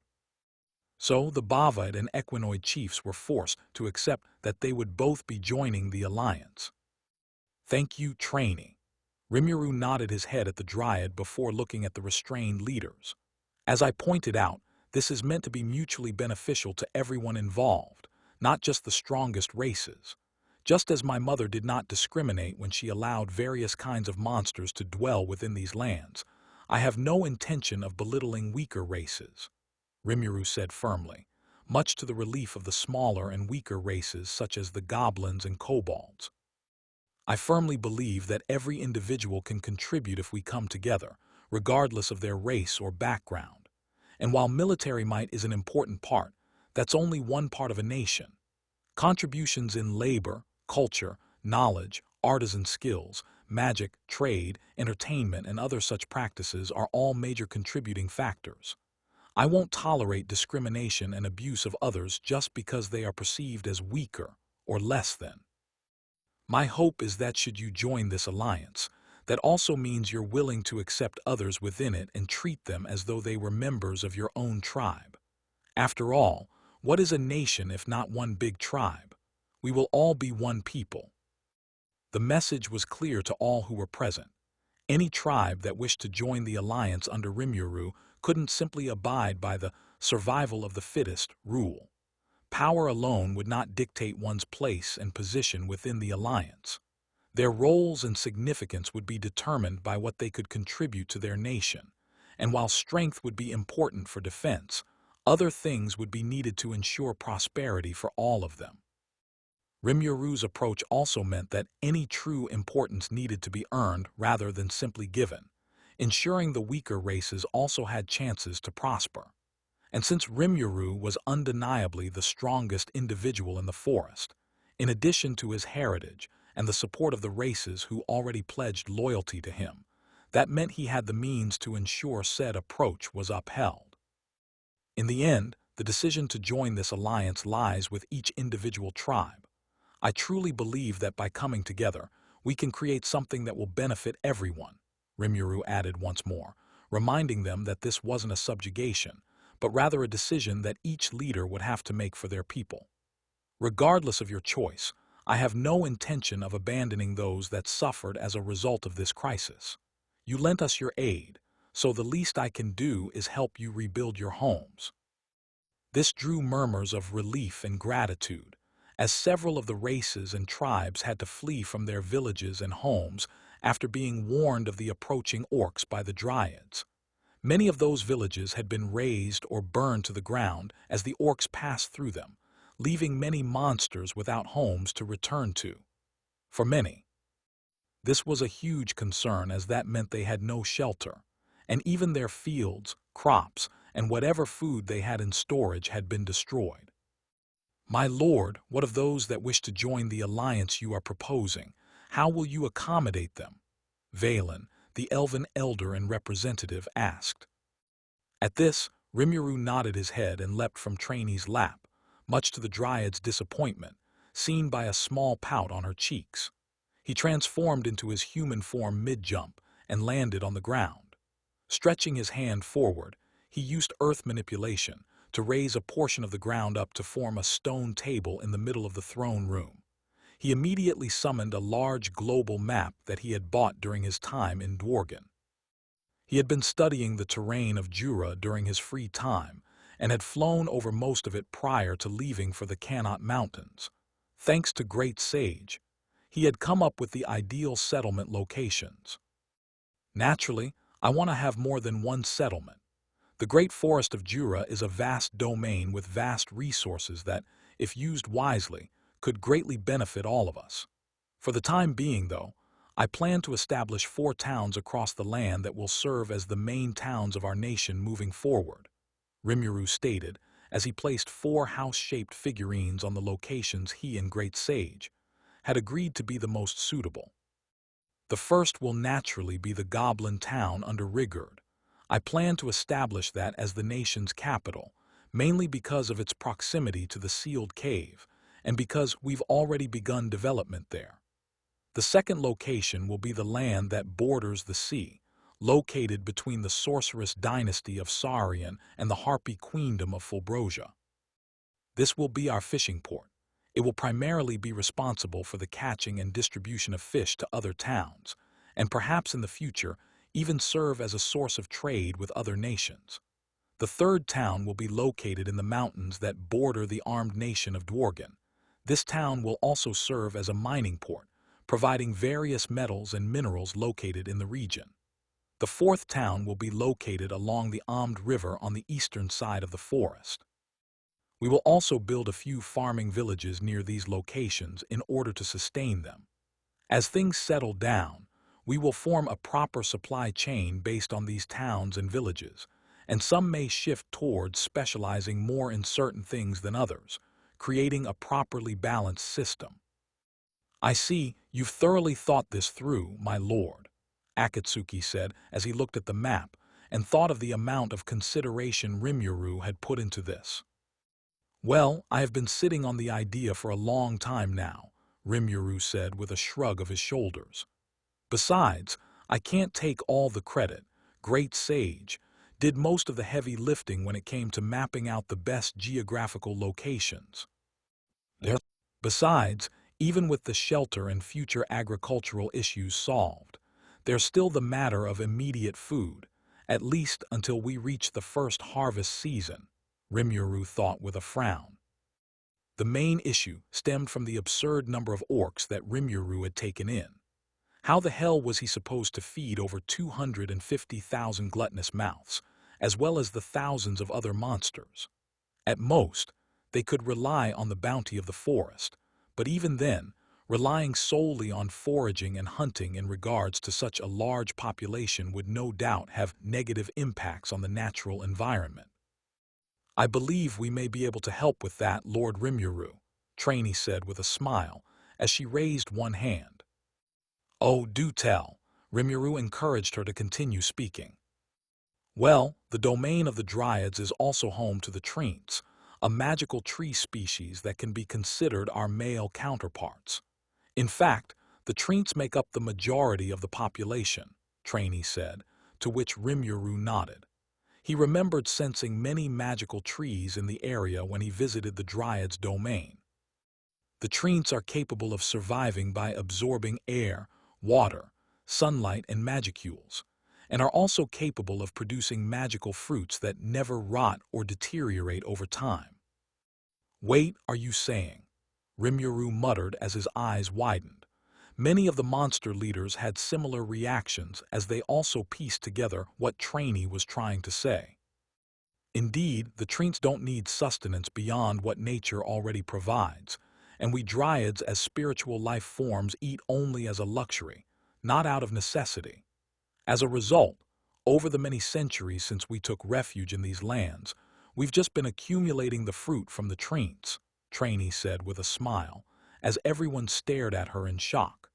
Speaker 1: So the Bavad and Equinoid chiefs were forced to accept that they would both be joining the alliance. "Thank you, trainee." Rimuru nodded his head at the Dryad before looking at the restrained leaders. "As I pointed out, this is meant to be mutually beneficial to everyone involved, not just the strongest races. Just as my mother did not discriminate when she allowed various kinds of monsters to dwell within these lands, I have no intention of belittling weaker races," Rimuru said firmly, much to the relief of the smaller and weaker races such as the goblins and kobolds. "I firmly believe that every individual can contribute if we come together, regardless of their race or background. And while military might is an important part, that's only one part of a nation. Contributions in labor, culture, knowledge, artisan skills, magic, trade, entertainment, and other such practices are all major contributing factors. I won't tolerate discrimination and abuse of others just because they are perceived as weaker or less than. My hope is that should you join this alliance, that also means you're willing to accept others within it and treat them as though they were members of your own tribe. After all, what is a nation if not one big tribe? We will all be one people." The message was clear to all who were present. Any tribe that wished to join the alliance under Rimuru couldn't simply abide by the survival of the fittest rule. Power alone would not dictate one's place and position within the alliance. Their roles and significance would be determined by what they could contribute to their nation, and while strength would be important for defense, other things would be needed to ensure prosperity for all of them. Rimuru's approach also meant that any true importance needed to be earned rather than simply given, ensuring the weaker races also had chances to prosper. And since Rimuru was undeniably the strongest individual in the forest, in addition to his heritage and the support of the races who already pledged loyalty to him, that meant he had the means to ensure said approach was upheld. In the end, the decision to join this alliance lies with each individual tribe. I truly believe that by coming together, we can create something that will benefit everyone, Rimuru added once more, reminding them that this wasn't a subjugation, but rather a decision that each leader would have to make for their people. "Regardless of your choice, I have no intention of abandoning those that suffered as a result of this crisis. You lent us your aid, so the least I can do is help you rebuild your homes." This drew murmurs of relief and gratitude, as several of the races and tribes had to flee from their villages and homes after being warned of the approaching orcs by the Dryads. Many of those villages had been razed or burned to the ground as the orcs passed through them, leaving many monsters without homes to return to. For many, this was a huge concern as that meant they had no shelter, and even their fields, crops, and whatever food they had in storage had been destroyed. "My lord, what of those that wish to join the alliance you are proposing? How will you accommodate them?" Valen, the elven elder and representative, asked. At this, Rimuru nodded his head and leapt from Trainee's lap, much to the Dryad's disappointment, seen by a small pout on her cheeks. He transformed into his human form mid-jump and landed on the ground. Stretching his hand forward, he used earth manipulation to raise a portion of the ground up to form a stone table in the middle of the throne room. He immediately summoned a large global map that he had bought during his time in Dworgen. He had been studying the terrain of Jura during his free time and had flown over most of it prior to leaving for the Kanot Mountains. Thanks to Great Sage, he had come up with the ideal settlement locations. Naturally, I want to have more than one settlement. The Great Forest of Jura is a vast domain with vast resources that, if used wisely, could greatly benefit all of us. For the time being, though, I plan to establish 4 towns across the land that will serve as the main towns of our nation moving forward, Rimuru stated, as he placed 4 house-shaped figurines on the locations he and Great Sage had agreed to be the most suitable. The first will naturally be the Goblin Town under Rigurd. I plan to establish that as the nation's capital, mainly because of its proximity to the sealed cave, and because we've already begun development there. The second location will be the land that borders the sea, located between the sorceress dynasty of Saurian and the harpy queendom of Fulbrosia. This will be our fishing port. It will primarily be responsible for the catching and distribution of fish to other towns, and perhaps in the future even serve as a source of trade with other nations. The third town will be located in the mountains that border the armed nation of Dworgen. This town will also serve as a mining port, providing various metals and minerals located in the region. The fourth town will be located along the Amd River on the eastern side of the forest. We will also build a few farming villages near these locations in order to sustain them. As things settle down, we will form a proper supply chain based on these towns and villages, and some may shift towards specializing more in certain things than others, creating a properly balanced system. I see you've thoroughly thought this through, my lord, Akatsuki said as he looked at the map and thought of the amount of consideration Rimuru had put into this. Well, I have been sitting on the idea for a long time now, Rimuru said with a shrug of his shoulders. Besides, I can't take all the credit. Great Sage did most of the heavy lifting when it came to mapping out the best geographical locations. Besides, even with the shelter and future agricultural issues solved, there's still the matter of immediate food, at least until we reach the first harvest season, Rimuru thought with a frown. The main issue stemmed from the absurd number of orcs that Rimuru had taken in. How the hell was he supposed to feed over 250,000 gluttonous mouths, as well as the thousands of other monsters? At most, they could rely on the bounty of the forest, but even then, relying solely on foraging and hunting in regards to such a large population would no doubt have negative impacts on the natural environment. I believe we may be able to help with that, Lord Rimuru, Trainee said with a smile as she raised one hand. Oh, do tell, Rimuru encouraged her to continue speaking. Well, the domain of the Dryads is also home to the Treants, a magical tree species that can be considered our male counterparts. In fact, the Treants make up the majority of the population, Trainee said, to which Rimuru nodded. He remembered sensing many magical trees in the area when he visited the Dryad's domain. The Treants are capable of surviving by absorbing air, water, sunlight, and magicules, and are also capable of producing magical fruits that never rot or deteriorate over time. Wait, are you saying? Rimuru muttered as his eyes widened. Many of the monster leaders had similar reactions as they also pieced together what Trainee was trying to say. Indeed, the Treants don't need sustenance beyond what nature already provides, and we Dryads as spiritual life forms eat only as a luxury, not out of necessity. As a result, over the many centuries since we took refuge in these lands, we've just been accumulating the fruit from the Treants, Trainee said with a smile, as everyone stared at her in shock.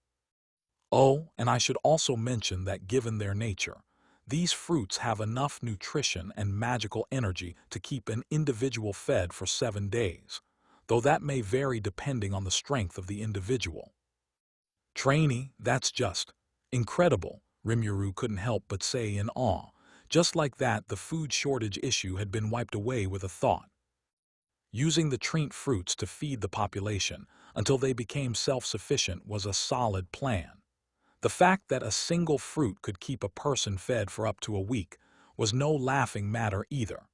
Speaker 1: Oh, and I should also mention that given their nature, these fruits have enough nutrition and magical energy to keep an individual fed for 7 days, though that may vary depending on the strength of the individual. Trainee, that's just incredible, Rimuru couldn't help but say in awe. Just like that, the food shortage issue had been wiped away with a thought. Using the Treant fruits to feed the population until they became self-sufficient was a solid plan. The fact that a single fruit could keep a person fed for up to a week was no laughing matter either.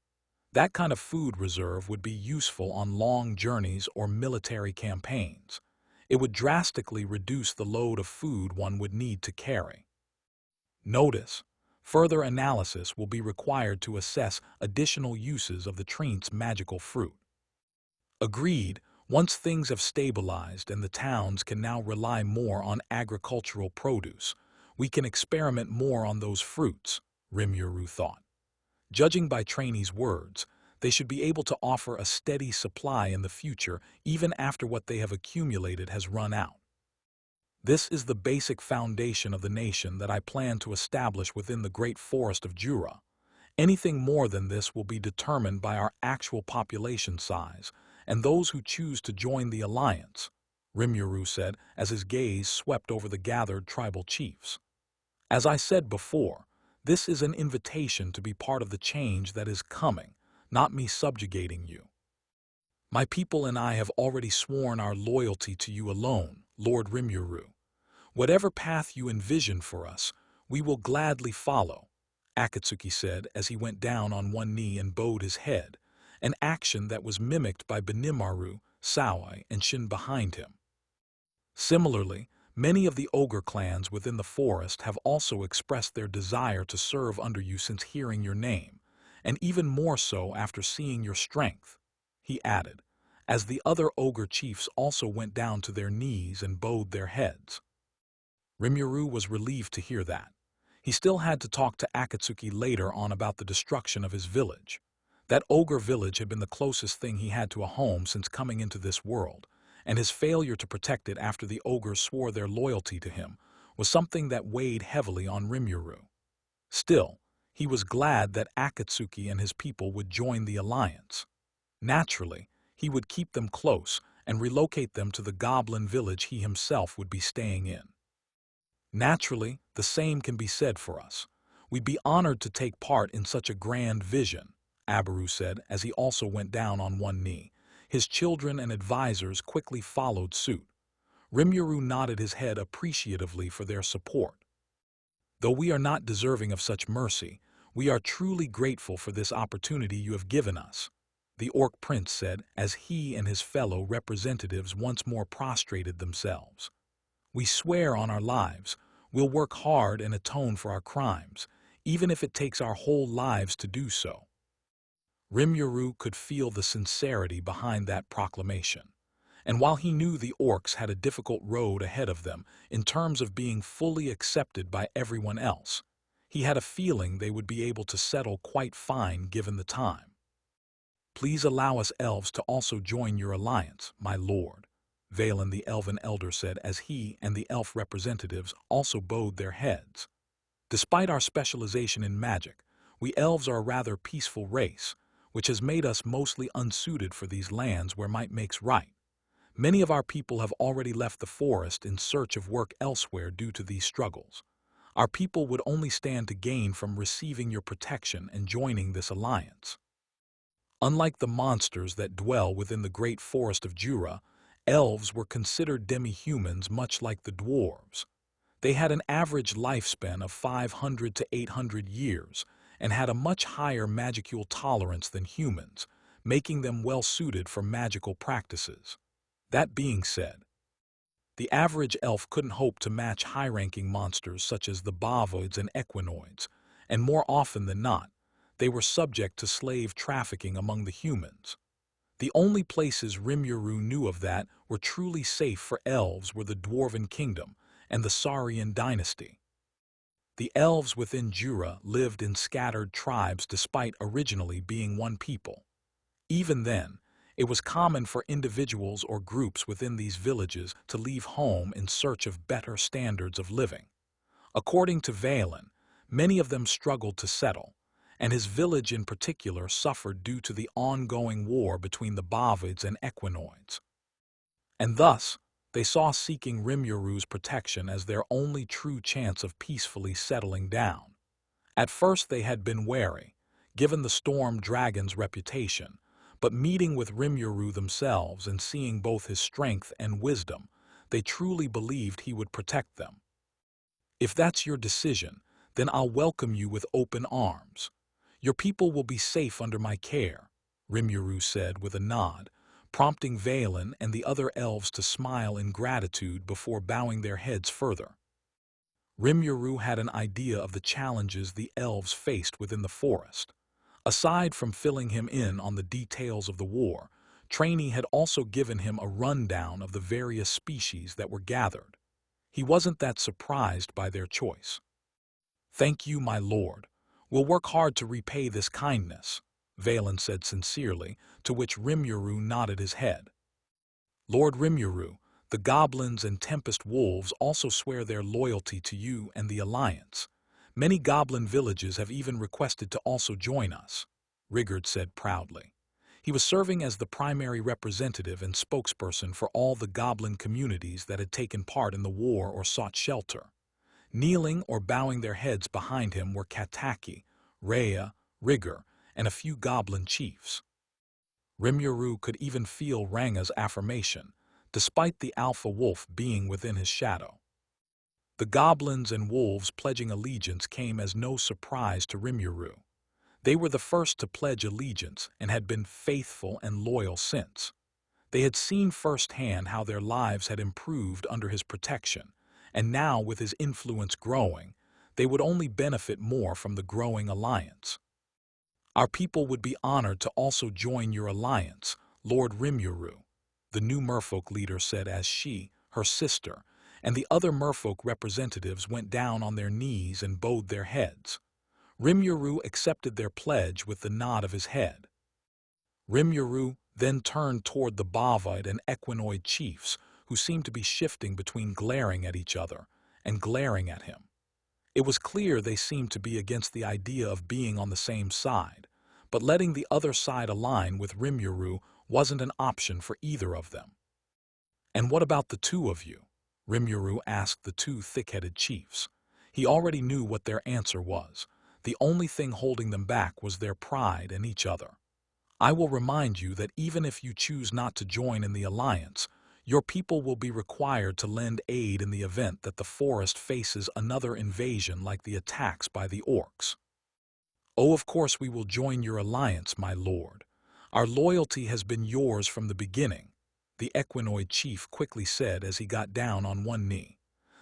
Speaker 1: That kind of food reserve would be useful on long journeys or military campaigns. It would drastically reduce the load of food one would need to carry. Notice, further analysis will be required to assess additional uses of the Treant's magical fruit. Agreed, once things have stabilized and the towns can now rely more on agricultural produce, we can experiment more on those fruits, Rimuru thought. Judging by Trainee's words, They should be able to offer a steady supply in the future even after what they have accumulated has run out. This is the basic foundation of the nation that I plan to establish within the great forest of Jura. Anything more than this will be determined by our actual population size and those who choose to join the alliance, Rimuru said as his gaze swept over the gathered tribal chiefs. As I said before, this is an invitation to be part of the change that is coming, not me subjugating you. My people and I have already sworn our loyalty to you alone, Lord Rimuru. Whatever path you envision for us, we will gladly follow, Akatsuki said as he went down on one knee and bowed his head, an action that was mimicked by Benimaru, Sawai, and Shin behind him. Similarly, many of the ogre clans within the forest have also expressed their desire to serve under you since hearing your name, and even more so after seeing your strength, he added, as the other ogre chiefs also went down to their knees and bowed their heads. Rimuru was relieved to hear that. He still had to talk to Akatsuki later on about the destruction of his village. That ogre village had been the closest thing he had to a home since coming into this world, and his failure to protect it after the ogres swore their loyalty to him was something that weighed heavily on Rimuru. Still, he was glad that Akatsuki and his people would join the alliance. Naturally, he would keep them close and relocate them to the goblin village he himself would be staying in. Naturally, the same can be said for us. We'd be honored to take part in such a grand vision, Abaru said as he also went down on one knee. His children and advisors quickly followed suit. Rimuru nodded his head appreciatively for their support. Though we are not deserving of such mercy, we are truly grateful for this opportunity you have given us, the Orc Prince said as he and his fellow representatives once more prostrated themselves. We swear on our lives, we'll work hard and atone for our crimes, even if it takes our whole lives to do so. Rimuru could feel the sincerity behind that proclamation, and while he knew the orcs had a difficult road ahead of them in terms of being fully accepted by everyone else, he had a feeling they would be able to settle quite fine given the time. Please allow us elves to also join your alliance, my lord, Valen the elven elder said as he and the elf representatives also bowed their heads. Despite our specialization in magic, we elves are a rather peaceful race, which has made us mostly unsuited for these lands where might makes right. Many of our people have already left the forest in search of work elsewhere due to these struggles. Our people would only stand to gain from receiving your protection and joining this alliance. Unlike the monsters that dwell within the great forest of Jura, elves were considered demi-humans much like the dwarves. They had an average lifespan of 500 to 800 years and had a much higher magical tolerance than humans, making them well-suited for magical practices. That being said, the average elf couldn't hope to match high-ranking monsters such as the bavoids and equinoids, and more often than not, they were subject to slave trafficking among the humans. The only places Rimuru knew of that were truly safe for elves were the Dwarven Kingdom and the Saurian dynasty. The elves within Jura lived in scattered tribes despite originally being one people. Even then, it was common for individuals or groups within these villages to leave home in search of better standards of living. According to Valen, many of them struggled to settle, and his village in particular suffered due to the ongoing war between the Bavids and Equinoids. And thus, they saw seeking Rimuru's protection as their only true chance of peacefully settling down. At first they had been wary, given the Storm Dragon's reputation, but meeting with Rimuru themselves and seeing both his strength and wisdom, they truly believed he would protect them. If that's your decision, then I'll welcome you with open arms. Your people will be safe under my care, Rimuru said with a nod, prompting Valen and the other elves to smile in gratitude before bowing their heads further. Rimuru had an idea of the challenges the elves faced within the forest. Aside from filling him in on the details of the war, Trainee had also given him a rundown of the various species that were gathered. He wasn't that surprised by their choice. Thank you, my lord. We'll work hard to repay this kindness, Valen said sincerely, to which Rimuru nodded his head. Lord Rimuru, the goblins and Tempest wolves also swear their loyalty to you and the Alliance. Many goblin villages have even requested to also join us, Rigurd said proudly. He was serving as the primary representative and spokesperson for all the goblin communities that had taken part in the war or sought shelter. Kneeling or bowing their heads behind him were Kataki, Rhea, Rigger, and a few goblin chiefs. Rimuru could even feel Ranga's affirmation, despite the alpha wolf being within his shadow. The goblins and wolves pledging allegiance came as no surprise to Rimuru. They were the first to pledge allegiance and had been faithful and loyal since. They had seen firsthand how their lives had improved under his protection, and now with his influence growing, they would only benefit more from the growing alliance. Our people would be honored to also join your alliance, Lord Rimuru, the new merfolk leader said as she, her sister, and the other merfolk representatives went down on their knees and bowed their heads. Rimuru accepted their pledge with the nod of his head. Rimuru then turned toward the Bovoid and Equinoid chiefs, who seemed to be shifting between glaring at each other and glaring at him. It was clear they seemed to be against the idea of being on the same side, but letting the other side align with Rimuru wasn't an option for either of them. And what about the two of you? Rimuru asked the two thick-headed chiefs. He already knew what their answer was. The only thing holding them back was their pride in each other. I will remind you that even if you choose not to join in the alliance, your people will be required to lend aid in the event that the forest faces another invasion like the attacks by the orcs. Oh, of course we will join your alliance, my lord. Our loyalty has been yours from the beginning, the Equinoid chief quickly said as he got down on one knee.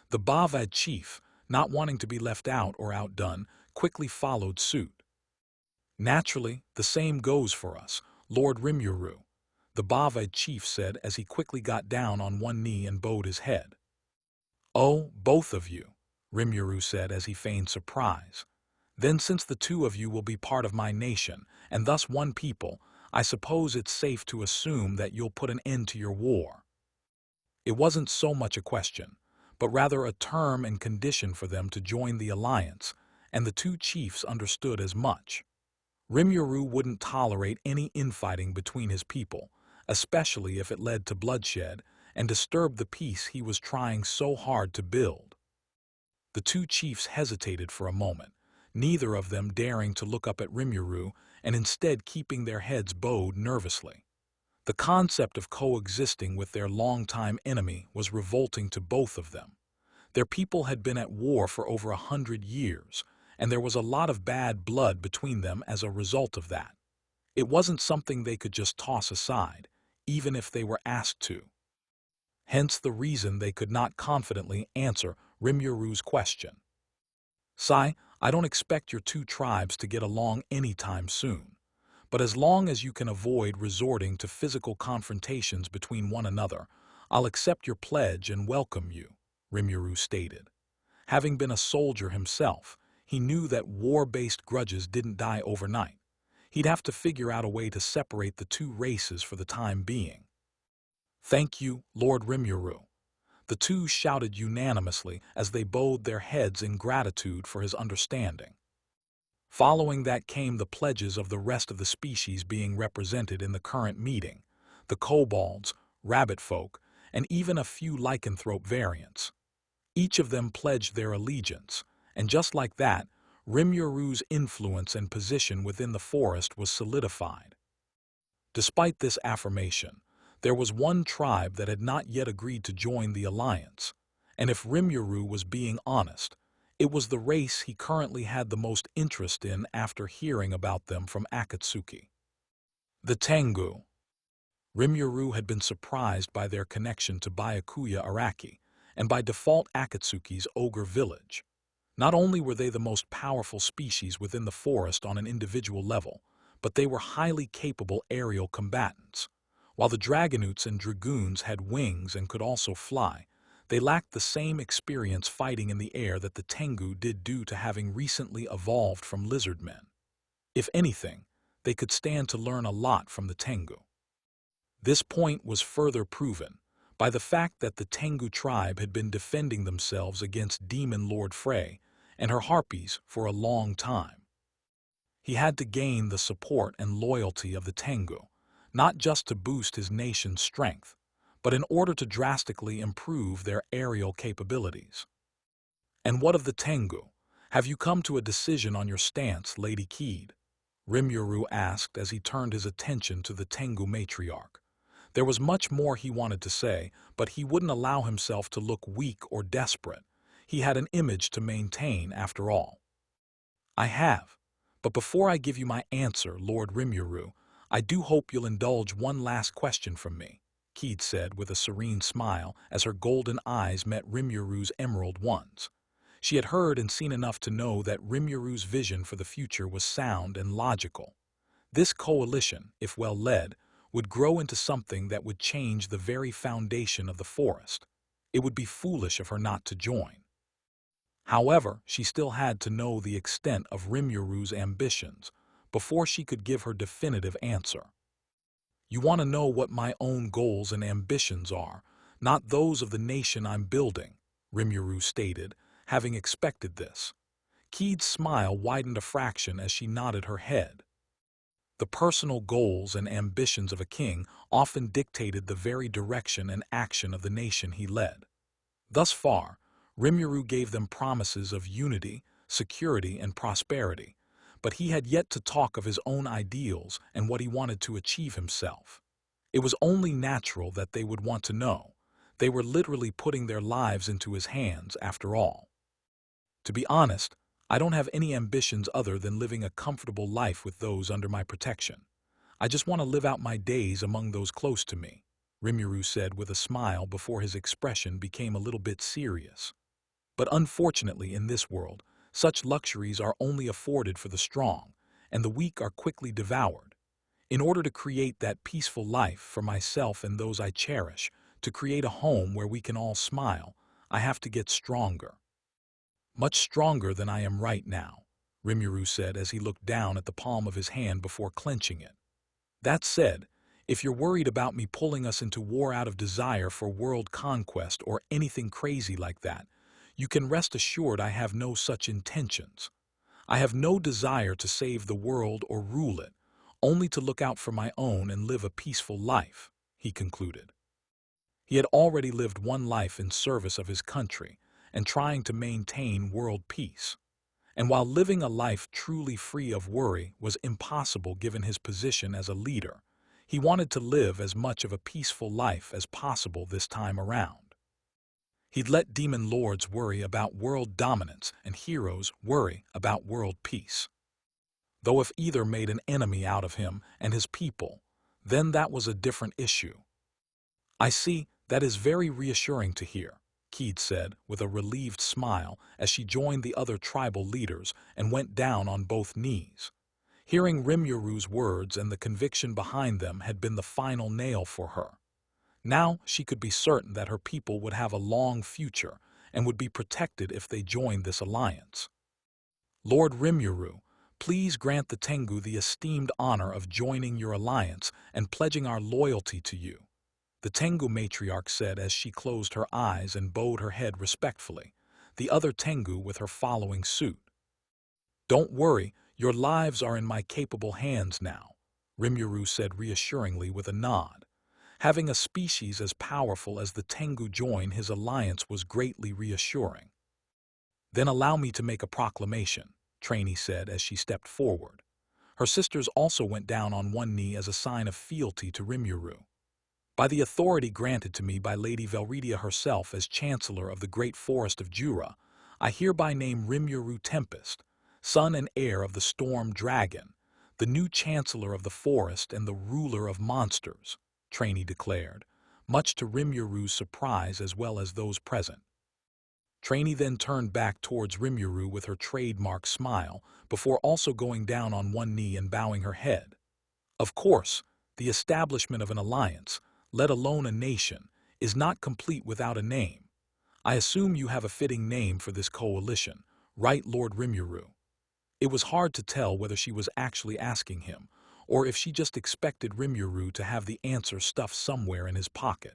Speaker 1: The Bovad chief, not wanting to be left out or outdone, quickly followed suit. Naturally, the same goes for us, Lord Rimuru, the Bovad chief said as he quickly got down on one knee and bowed his head. Oh, both of you, Rimuru said as he feigned surprise. Then since the two of you will be part of my nation, and thus one people, I suppose it's safe to assume that you'll put an end to your war. It wasn't so much a question, but rather a term and condition for them to join the alliance, and the two chiefs understood as much. Rimuru wouldn't tolerate any infighting between his people, especially if it led to bloodshed and disturbed the peace he was trying so hard to build. The two chiefs hesitated for a moment, neither of them daring to look up at Rimuru and instead keeping their heads bowed nervously. The concept of coexisting with their longtime enemy was revolting to both of them. Their people had been at war for over 100 years, and there was a lot of bad blood between them as a result of that. It wasn't something they could just toss aside, even if they were asked to. Hence the reason they could not confidently answer Rimuru's question. Sai, I don't expect your two tribes to get along anytime soon, but as long as you can avoid resorting to physical confrontations between one another, I'll accept your pledge and welcome you, Rimuru stated. Having been a soldier himself, he knew that war-based grudges didn't die overnight. He'd have to figure out a way to separate the two races for the time being. Thank you, Lord Rimuru. The two shouted unanimously as they bowed their heads in gratitude for his understanding. Following that came the pledges of the rest of the species being represented in the current meeting, the kobolds, rabbit folk, and even a few lycanthrope variants. Each of them pledged their allegiance, and just like that, Rimuru's influence and position within the forest was solidified. Despite this affirmation, there was one tribe that had not yet agreed to join the alliance, and if Rimuru was being honest, it was the race he currently had the most interest in after hearing about them from Akatsuki. The Tengu. Rimuru had been surprised by their connection to Byakuya Araki, and by default Akatsuki's ogre village. Not only were they the most powerful species within the forest on an individual level, but they were highly capable aerial combatants. While the Dragonoots and Dragoons had wings and could also fly, they lacked the same experience fighting in the air that the Tengu did due to having recently evolved from lizard men. If anything, they could stand to learn a lot from the Tengu. This point was further proven by the fact that the Tengu tribe had been defending themselves against Demon Lord Frey and her harpies for a long time. He had to gain the support and loyalty of the Tengu, not just to boost his nation's strength, but in order to drastically improve their aerial capabilities. "And what of the Tengu? Have you come to a decision on your stance, Lady Keed?" Rimuru asked as he turned his attention to the Tengu matriarch. There was much more he wanted to say, but he wouldn't allow himself to look weak or desperate. He had an image to maintain, after all. "I have. But before I give you my answer, Lord Rimuru, I do hope you'll indulge one last question from me," Keed said with a serene smile as her golden eyes met Rimuru's emerald ones. She had heard and seen enough to know that Rimuru's vision for the future was sound and logical. This coalition, if well led, would grow into something that would change the very foundation of the forest. It would be foolish of her not to join. However, she still had to know the extent of Rimuru's ambitions before she could give her definitive answer. "You want to know what my own goals and ambitions are, not those of the nation I'm building," Rimuru stated, having expected this. Keed's smile widened a fraction as she nodded her head. The personal goals and ambitions of a king often dictated the very direction and action of the nation he led. Thus far, Rimuru gave them promises of unity, security, and prosperity, but he had yet to talk of his own ideals and what he wanted to achieve himself. It was only natural that they would want to know. They were literally putting their lives into his hands, after all. "To be honest, I don't have any ambitions other than living a comfortable life with those under my protection. I just want to live out my days among those close to me," Rimuru said with a smile before his expression became a little bit serious. "But unfortunately in this world, such luxuries are only afforded for the strong, and the weak are quickly devoured. In order to create that peaceful life for myself and those I cherish, to create a home where we can all smile, I have to get stronger. Much stronger than I am right now," Rimuru said as he looked down at the palm of his hand before clenching it. "That said, if you're worried about me pulling us into war out of desire for world conquest or anything crazy like that, you can rest assured I have no such intentions. I have no desire to save the world or rule it, only to look out for my own and live a peaceful life," he concluded. He had already lived one life in service of his country and trying to maintain world peace. And while living a life truly free of worry was impossible given his position as a leader, he wanted to live as much of a peaceful life as possible this time around. He'd let demon lords worry about world dominance and heroes worry about world peace. Though if either made an enemy out of him and his people, then that was a different issue. "I see, that is very reassuring to hear," Keed said with a relieved smile as she joined the other tribal leaders and went down on both knees. Hearing Rimuru's words and the conviction behind them had been the final nail for her. Now she could be certain that her people would have a long future and would be protected if they joined this alliance. "Lord Rimuru, please grant the Tengu the esteemed honor of joining your alliance and pledging our loyalty to you," the Tengu matriarch said as she closed her eyes and bowed her head respectfully, the other Tengu with her following suit. "Don't worry, your lives are in my capable hands now," Rimuru said reassuringly with a nod. Having a species as powerful as the Tengu join his alliance was greatly reassuring. "Then allow me to make a proclamation," Trainee said as she stepped forward. Her sisters also went down on one knee as a sign of fealty to Rimuru. "By the authority granted to me by Lady Velredia herself as Chancellor of the Great Forest of Jura, I hereby name Rimuru Tempest, son and heir of the Storm Dragon, the new Chancellor of the Forest and the ruler of monsters," Trainee declared, much to Rimuru's surprise as well as those present. Trainee then turned back towards Rimuru with her trademark smile before also going down on one knee and bowing her head. "Of course, the establishment of an alliance, let alone a nation, is not complete without a name. I assume you have a fitting name for this coalition, right, Lord Rimuru?" It was hard to tell whether she was actually asking him, or if she just expected Rimuru to have the answer stuffed somewhere in his pocket.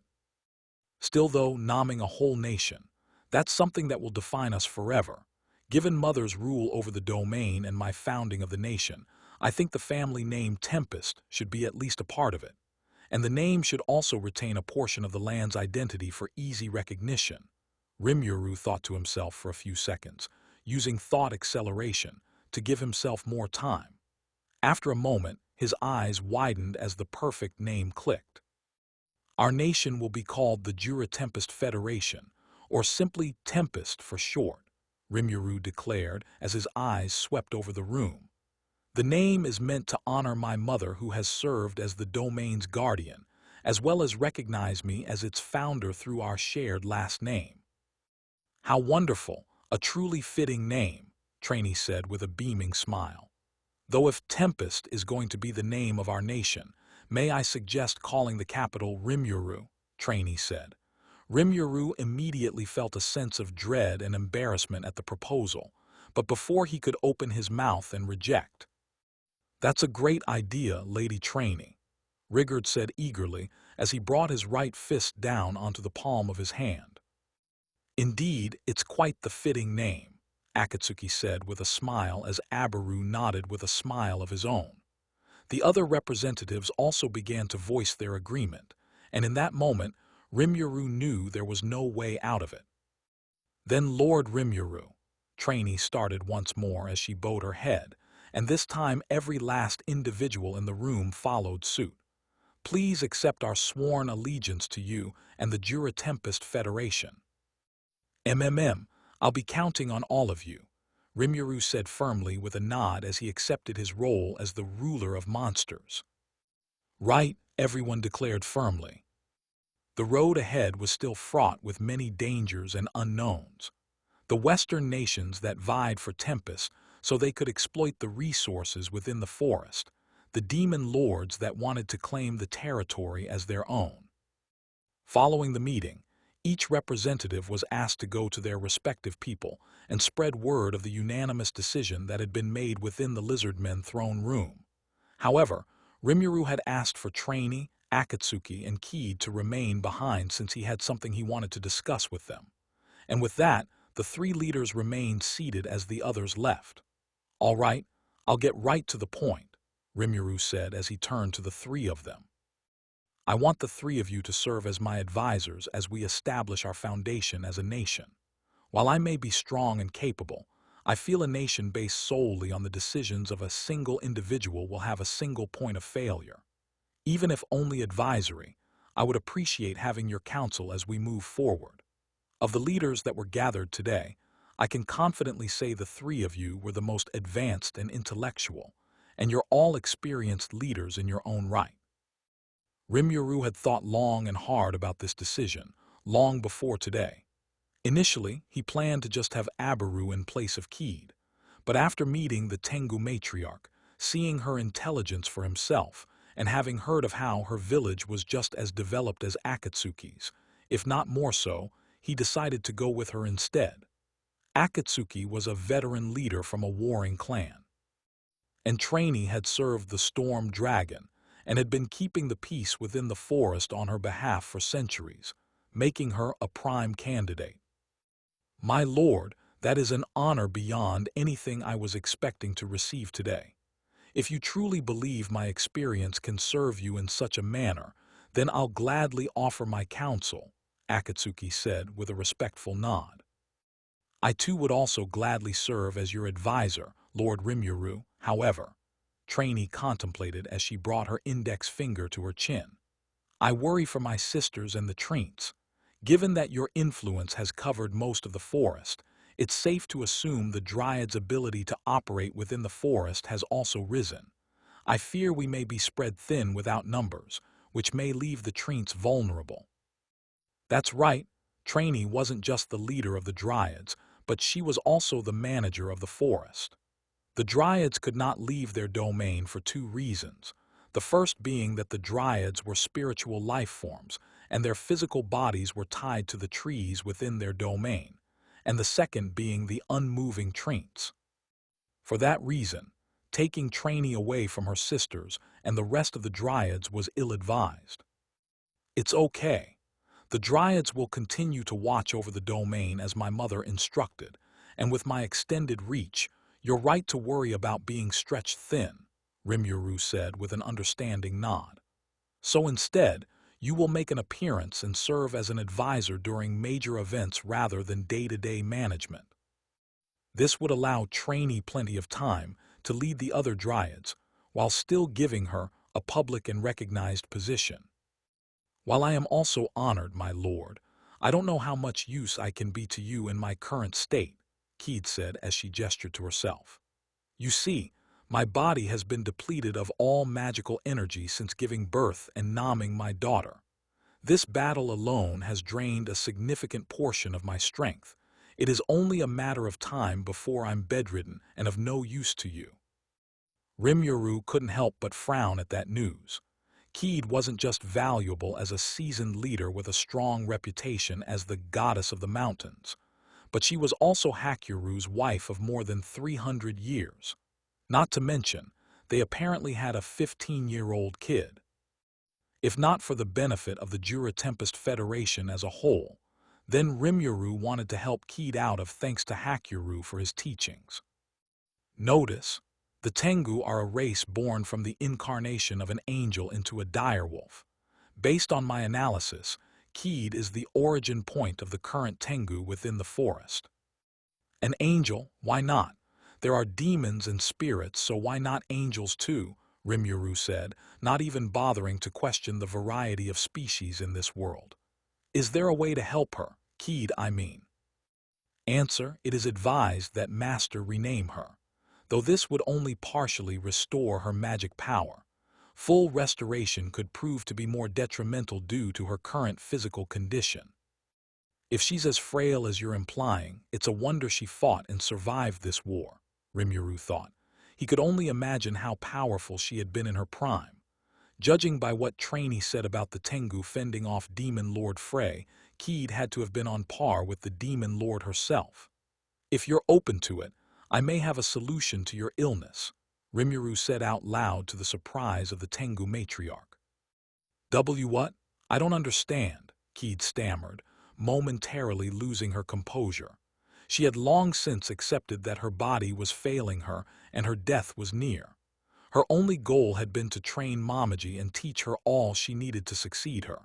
Speaker 1: Still though, naming a whole nation, that's something that will define us forever. Given Mother's rule over the domain and my founding of the nation, I think the family name Tempest should be at least a part of it. And the name should also retain a portion of the land's identity for easy recognition. Rimuru thought to himself for a few seconds, using thought acceleration to give himself more time. After a moment, his eyes widened as the perfect name clicked. Our nation will be called the Rimuru Tempest Federation, or simply Tempest for short, Rimuru declared as his eyes swept over the room. The name is meant to honor my mother who has served as the domain's guardian, as well as recognize me as its founder through our shared last name. How wonderful, a truly fitting name, Trainee said with a beaming smile. Though if Tempest is going to be the name of our nation, may I suggest calling the capital Rimuru, Trainee said. Rimuru immediately felt a sense of dread and embarrassment at the proposal, but before he could open his mouth and reject. That's a great idea, Lady Trainee, Rigard said eagerly as he brought his right fist down onto the palm of his hand. Indeed, it's quite the fitting name, Akatsuki said with a smile as Abaru nodded with a smile of his own. The other representatives also began to voice their agreement, and in that moment, Rimuru knew there was no way out of it. Then Lord Rimuru, Trainee started once more as she bowed her head, and this time every last individual in the room followed suit. Please accept our sworn allegiance to you and the Rimuru Tempest Federation. I'll be counting on all of you, Rimuru said firmly with a nod as he accepted his role as the ruler of monsters. Right, everyone declared firmly. The road ahead was still fraught with many dangers and unknowns. The Western nations that vied for Tempest so they could exploit the resources within the forest, the demon lords that wanted to claim the territory as their own. Following the meeting, each representative was asked to go to their respective people and spread word of the unanimous decision that had been made within the Lizardmen throne room. However, Rimuru had asked for Trainee, Akatsuki, and Keed to remain behind since he had something he wanted to discuss with them. And with that, the three leaders remained seated as the others left. All right, I'll get right to the point, Rimuru said as he turned to the three of them. I want the three of you to serve as my advisors as we establish our foundation as a nation. While I may be strong and capable, I feel a nation based solely on the decisions of a single individual will have a single point of failure. Even if only advisory, I would appreciate having your counsel as we move forward. Of the leaders that were gathered today, I can confidently say the three of you were the most advanced and intellectual, and you're all experienced leaders in your own right. Rimuru had thought long and hard about this decision, long before today. Initially, he planned to just have Abaru in place of Keed, but after meeting the Tengu matriarch, seeing her intelligence for himself, and having heard of how her village was just as developed as Akatsuki's, if not more so, he decided to go with her instead. Akatsuki was a veteran leader from a warring clan, and Trainee had served the Storm Dragon and had been keeping the peace within the forest on her behalf for centuries, making her a prime candidate. My lord, that is an honor beyond anything I was expecting to receive today. If you truly believe my experience can serve you in such a manner, then I'll gladly offer my counsel, Akatsuki said with a respectful nod. I too would also gladly serve as your advisor, Lord Rimuru, however, Trainee contemplated as she brought her index finger to her chin. I worry for my sisters and the Treants. Given that your influence has covered most of the forest, it's safe to assume the Dryad's ability to operate within the forest has also risen. I fear we may be spread thin without numbers, which may leave the Treants vulnerable. That's right, Trainee wasn't just the leader of the Dryads, but she was also the manager of the forest. The Dryads could not leave their domain for two reasons. The first being that the Dryads were spiritual life forms, and their physical bodies were tied to the trees within their domain, and the second being the unmoving Treants. For that reason, taking Trainee away from her sisters and the rest of the Dryads was ill-advised. It's okay. The Dryads will continue to watch over the domain as my mother instructed, and with my extended reach, you're right to worry about being stretched thin, Rimuru said with an understanding nod. So instead, you will make an appearance and serve as an advisor during major events rather than day-to-day management. This would allow Trainee plenty of time to lead the other Dryads, while still giving her a public and recognized position. While I am also honored, my lord, I don't know how much use I can be to you in my current state, Keed said as she gestured to herself. You see, my body has been depleted of all magical energy since giving birth and naming my daughter. This battle alone has drained a significant portion of my strength. It is only a matter of time before I'm bedridden and of no use to you. Rimuru couldn't help but frown at that news. Keed wasn't just valuable as a seasoned leader with a strong reputation as the goddess of the mountains, but she was also Hakuru's wife of more than 300 years. Not to mention, they apparently had a 15-year-old kid. If not for the benefit of the Rimuru Tempest Federation as a whole, then Rimuru wanted to help Keed out of thanks to Hakuru for his teachings. Notice, the Tengu are a race born from the incarnation of an angel into a direwolf. Based on my analysis, Keed is the origin point of the current Tengu within the forest. An angel? Why not? There are demons and spirits, so why not angels too? Rimuru said, not even bothering to question the variety of species in this world. Is there a way to help her? Keed, I mean. Answer, it is advised that Master rename her. Though this would only partially restore her magic power. Full restoration could prove to be more detrimental due to her current physical condition. If she's as frail as you're implying, it's a wonder she fought and survived this war, Rimuru thought. He could only imagine how powerful she had been in her prime. Judging by what Trainee said about the Tengu fending off Demon Lord Frey, Keed had to have been on par with the Demon Lord herself. If you're open to it, I may have a solution to your illness, Rimuru said out loud to the surprise of the Tengu matriarch. What? I don't understand, Keed stammered, momentarily losing her composure. She had long since accepted that her body was failing her and her death was near. Her only goal had been to train Momoji and teach her all she needed to succeed her.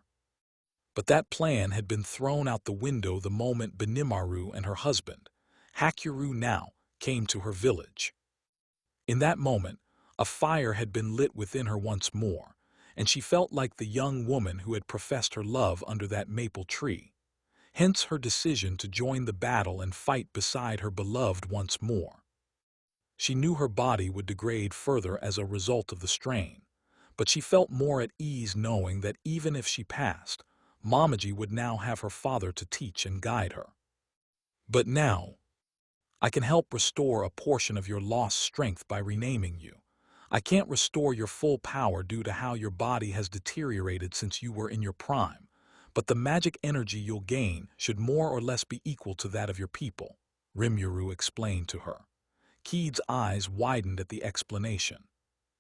Speaker 1: But that plan had been thrown out the window the moment Benimaru and her husband, Hakuru now, came to her village. In that moment, a fire had been lit within her once more, and she felt like the young woman who had professed her love under that maple tree. Hence her decision to join the battle and fight beside her beloved once more. She knew her body would degrade further as a result of the strain, but she felt more at ease knowing that even if she passed, Momoji would now have her father to teach and guide her. But now, I can help restore a portion of your lost strength by renaming you. I can't restore your full power due to how your body has deteriorated since you were in your prime, but the magic energy you'll gain should more or less be equal to that of your people, Rimuru explained to her. Keed's eyes widened at the explanation.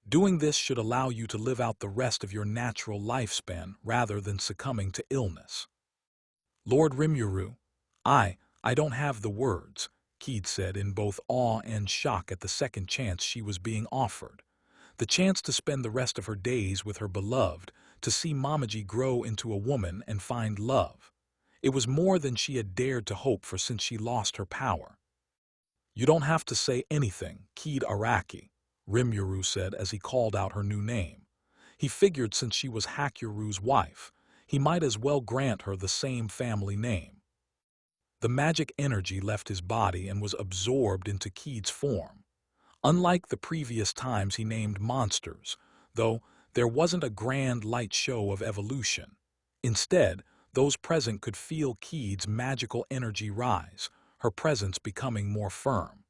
Speaker 1: Doing this should allow you to live out the rest of your natural lifespan rather than succumbing to illness. Lord Rimuru, I don't have the words, Keed said in both awe and shock at the second chance she was being offered. The chance to spend the rest of her days with her beloved, to see Momoji grow into a woman and find love. It was more than she had dared to hope for since she lost her power. You don't have to say anything, Keed Araki, Rimuru said as he called out her new name. He figured since she was Hakuru's wife, he might as well grant her the same family name. The magic energy left his body and was absorbed into Keed's form. Unlike the previous times he named monsters, though, there wasn't a grand light show of evolution. Instead, those present could feel Keed's magical energy rise, her presence becoming more firm.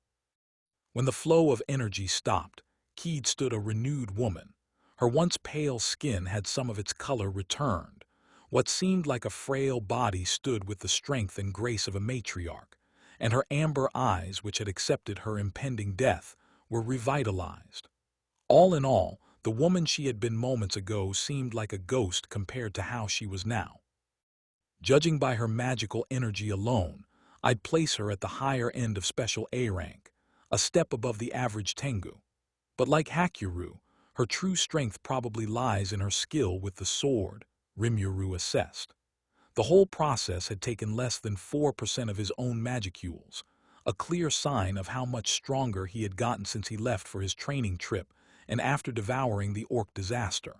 Speaker 1: When the flow of energy stopped, Keed stood a renewed woman. Her once pale skin had some of its color returned. What seemed like a frail body stood with the strength and grace of a matriarch, and her amber eyes, which had accepted her impending death, were revitalized. All in all, the woman she had been moments ago seemed like a ghost compared to how she was now. Judging by her magical energy alone, I'd place her at the higher end of Special A rank, a step above the average Tengu. But like Hakyuru, her true strength probably lies in her skill with the sword, Rimuru assessed. The whole process had taken less than 4% of his own magicules, a clear sign of how much stronger he had gotten since he left for his training trip and after devouring the orc disaster.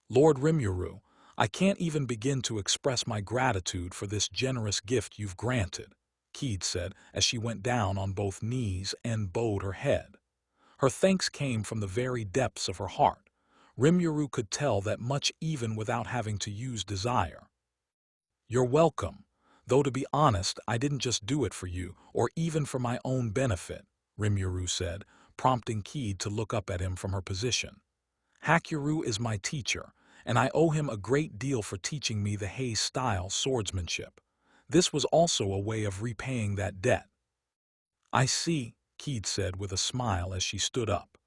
Speaker 1: Lord Rimuru, I can't even begin to express my gratitude for this generous gift you've granted, Keed said as she went down on both knees and bowed her head. Her thanks came from the very depths of her heart. Rimuru could tell that much even without having to use desire. You're welcome, though to be honest, I didn't just do it for you, or even for my own benefit, Rimuru said, prompting Keed to look up at him from her position. Hakyuru is my teacher, and I owe him a great deal for teaching me the Hei-style swordsmanship. This was also a way of repaying that debt. I see, Keed said with a smile as she stood up.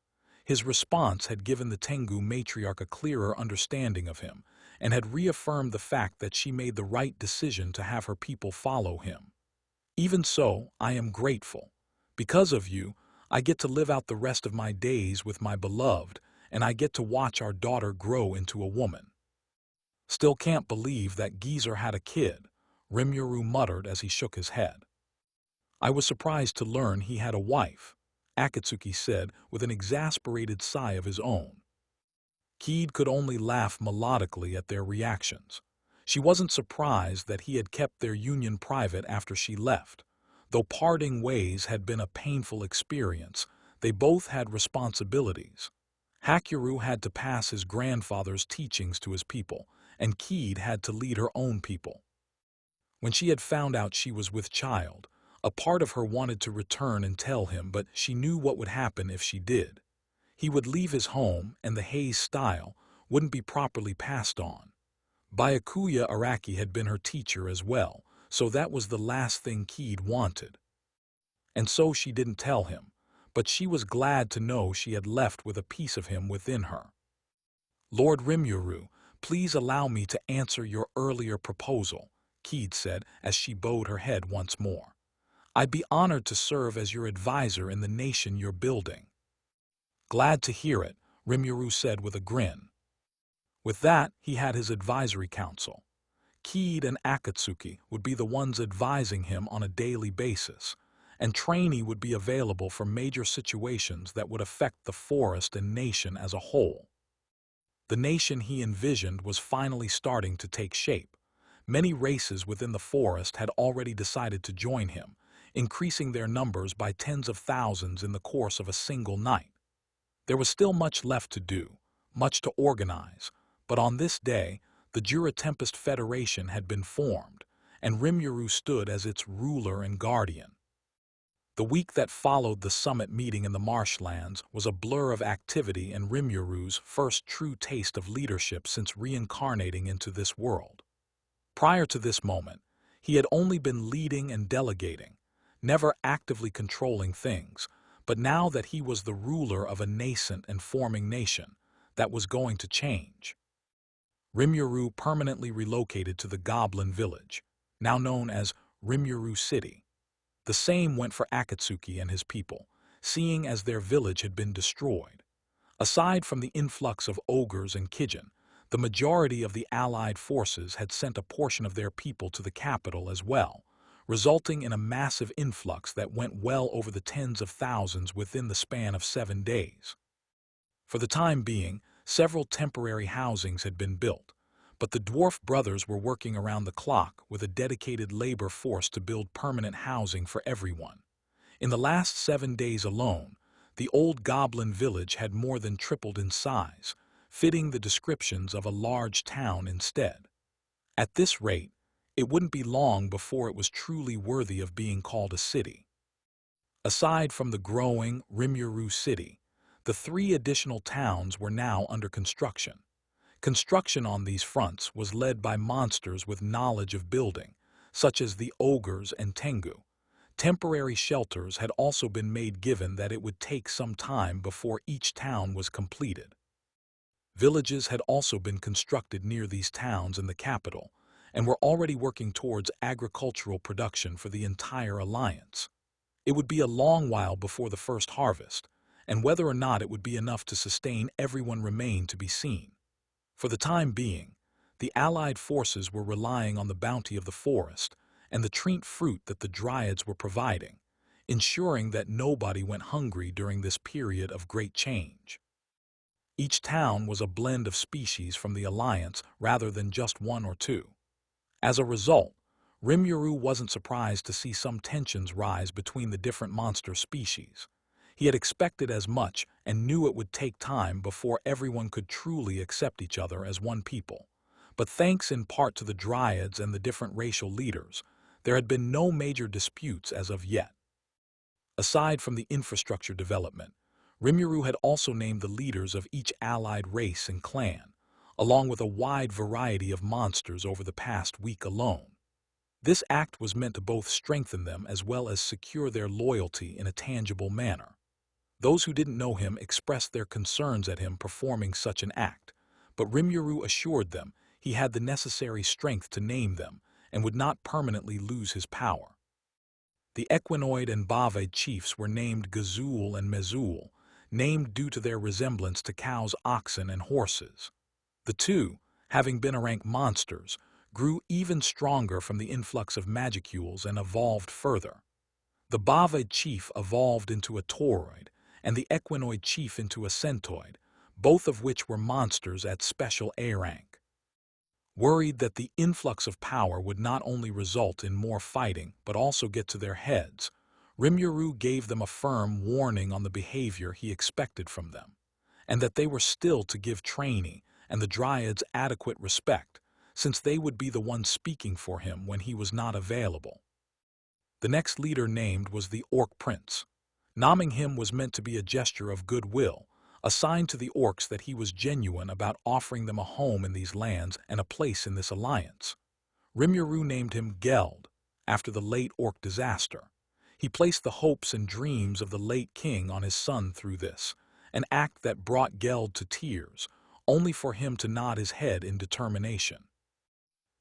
Speaker 1: His response had given the Tengu matriarch a clearer understanding of him, and had reaffirmed the fact that she made the right decision to have her people follow him. Even so, I am grateful. Because of you, I get to live out the rest of my days with my beloved, and I get to watch our daughter grow into a woman. Still can't believe that geezer had a kid, Rimuru muttered as he shook his head. I was surprised to learn he had a wife, Akatsuki said with an exasperated sigh of his own. Keed could only laugh melodically at their reactions. She wasn't surprised that he had kept their union private after she left. Though parting ways had been a painful experience, they both had responsibilities. Hakyuru had to pass his grandfather's teachings to his people, and Keed had to lead her own people. When she had found out she was with child, a part of her wanted to return and tell him, but she knew what would happen if she did. He would leave his home, and the Hei-style wouldn't be properly passed on. Byakuya Araki had been her teacher as well, so that was the last thing Keed wanted. And so she didn't tell him, but she was glad to know she had left with a piece of him within her. Lord Rimuru, please allow me to answer your earlier proposal, Keed said as she bowed her head once more. I'd be honored to serve as your advisor in the nation you're building. Glad to hear it, Rimuru said with a grin. With that, he had his advisory council. Keed and Akatsuki would be the ones advising him on a daily basis, and Trainee would be available for major situations that would affect the forest and nation as a whole. The nation he envisioned was finally starting to take shape. Many races within the forest had already decided to join him, increasing their numbers by tens of thousands in the course of a single night. There was still much left to do, much to organize, but on this day, the Rimuru Tempest Federation had been formed, and Rimuru stood as its ruler and guardian. The week that followed the summit meeting in the marshlands was a blur of activity and Rimuru's first true taste of leadership since reincarnating into this world. Prior to this moment, he had only been leading and delegating, never actively controlling things, but now that he was the ruler of a nascent and forming nation, that was going to change. Rimuru permanently relocated to the Goblin Village, now known as Rimuru City. The same went for Akatsuki and his people, seeing as their village had been destroyed. Aside from the influx of ogres and Kijin, the majority of the allied forces had sent a portion of their people to the capital as well, resulting in a massive influx that went well over the tens of thousands within the span of 7 days. For the time being, several temporary housings had been built, but the dwarf brothers were working around the clock with a dedicated labor force to build permanent housing for everyone. In the last 7 days alone, the old goblin village had more than tripled in size, fitting the descriptions of a large town instead. At this rate, it wouldn't be long before it was truly worthy of being called a city. Aside from the growing Rimuru City, the 3 additional towns were now under construction. Construction on these fronts was led by monsters with knowledge of building, such as the ogres and Tengu. Temporary shelters had also been made given that it would take some time before each town was completed. Villages had also been constructed near these towns in the capital, and were already working towards agricultural production for the entire alliance. It would be a long while before the first harvest, and whether or not it would be enough to sustain everyone remained to be seen. For the time being, the Allied forces were relying on the bounty of the forest and the treant fruit that the Dryads were providing, ensuring that nobody went hungry during this period of great change. Each town was a blend of species from the Alliance rather than just one or two. As a result, Rimuru wasn't surprised to see some tensions rise between the different monster species. He had expected as much and knew it would take time before everyone could truly accept each other as one people. But thanks in part to the Dryads and the different racial leaders, there had been no major disputes as of yet. Aside from the infrastructure development, Rimuru had also named the leaders of each allied race and clan, along with a wide variety of monsters over the past week alone. This act was meant to both strengthen them as well as secure their loyalty in a tangible manner. Those who didn't know him expressed their concerns at him performing such an act, but Rimuru assured them he had the necessary strength to name them and would not permanently lose his power. The Equinoid and Bave chiefs were named Gazul and Mezul, named due to their resemblance to cows, oxen, and horses. The two, having been rank monsters, grew even stronger from the influx of magicules and evolved further. The Bave chief evolved into a toroid, and the Equinoid chief into a centoid, both of which were monsters at special A rank. Worried that the influx of power would not only result in more fighting but also get to their heads, Rimuru gave them a firm warning on the behavior he expected from them, and that they were still to give training and the Dryads adequate respect, since they would be the ones speaking for him when he was not available. The next leader named was the Orc Prince. Naming him was meant to be a gesture of goodwill, a sign to the Orcs that he was genuine about offering them a home in these lands and a place in this alliance. Rimuru named him Geld, after the late Orc disaster. He placed the hopes and dreams of the late king on his son through this, an act that brought Geld to tears, only for him to nod his head in determination.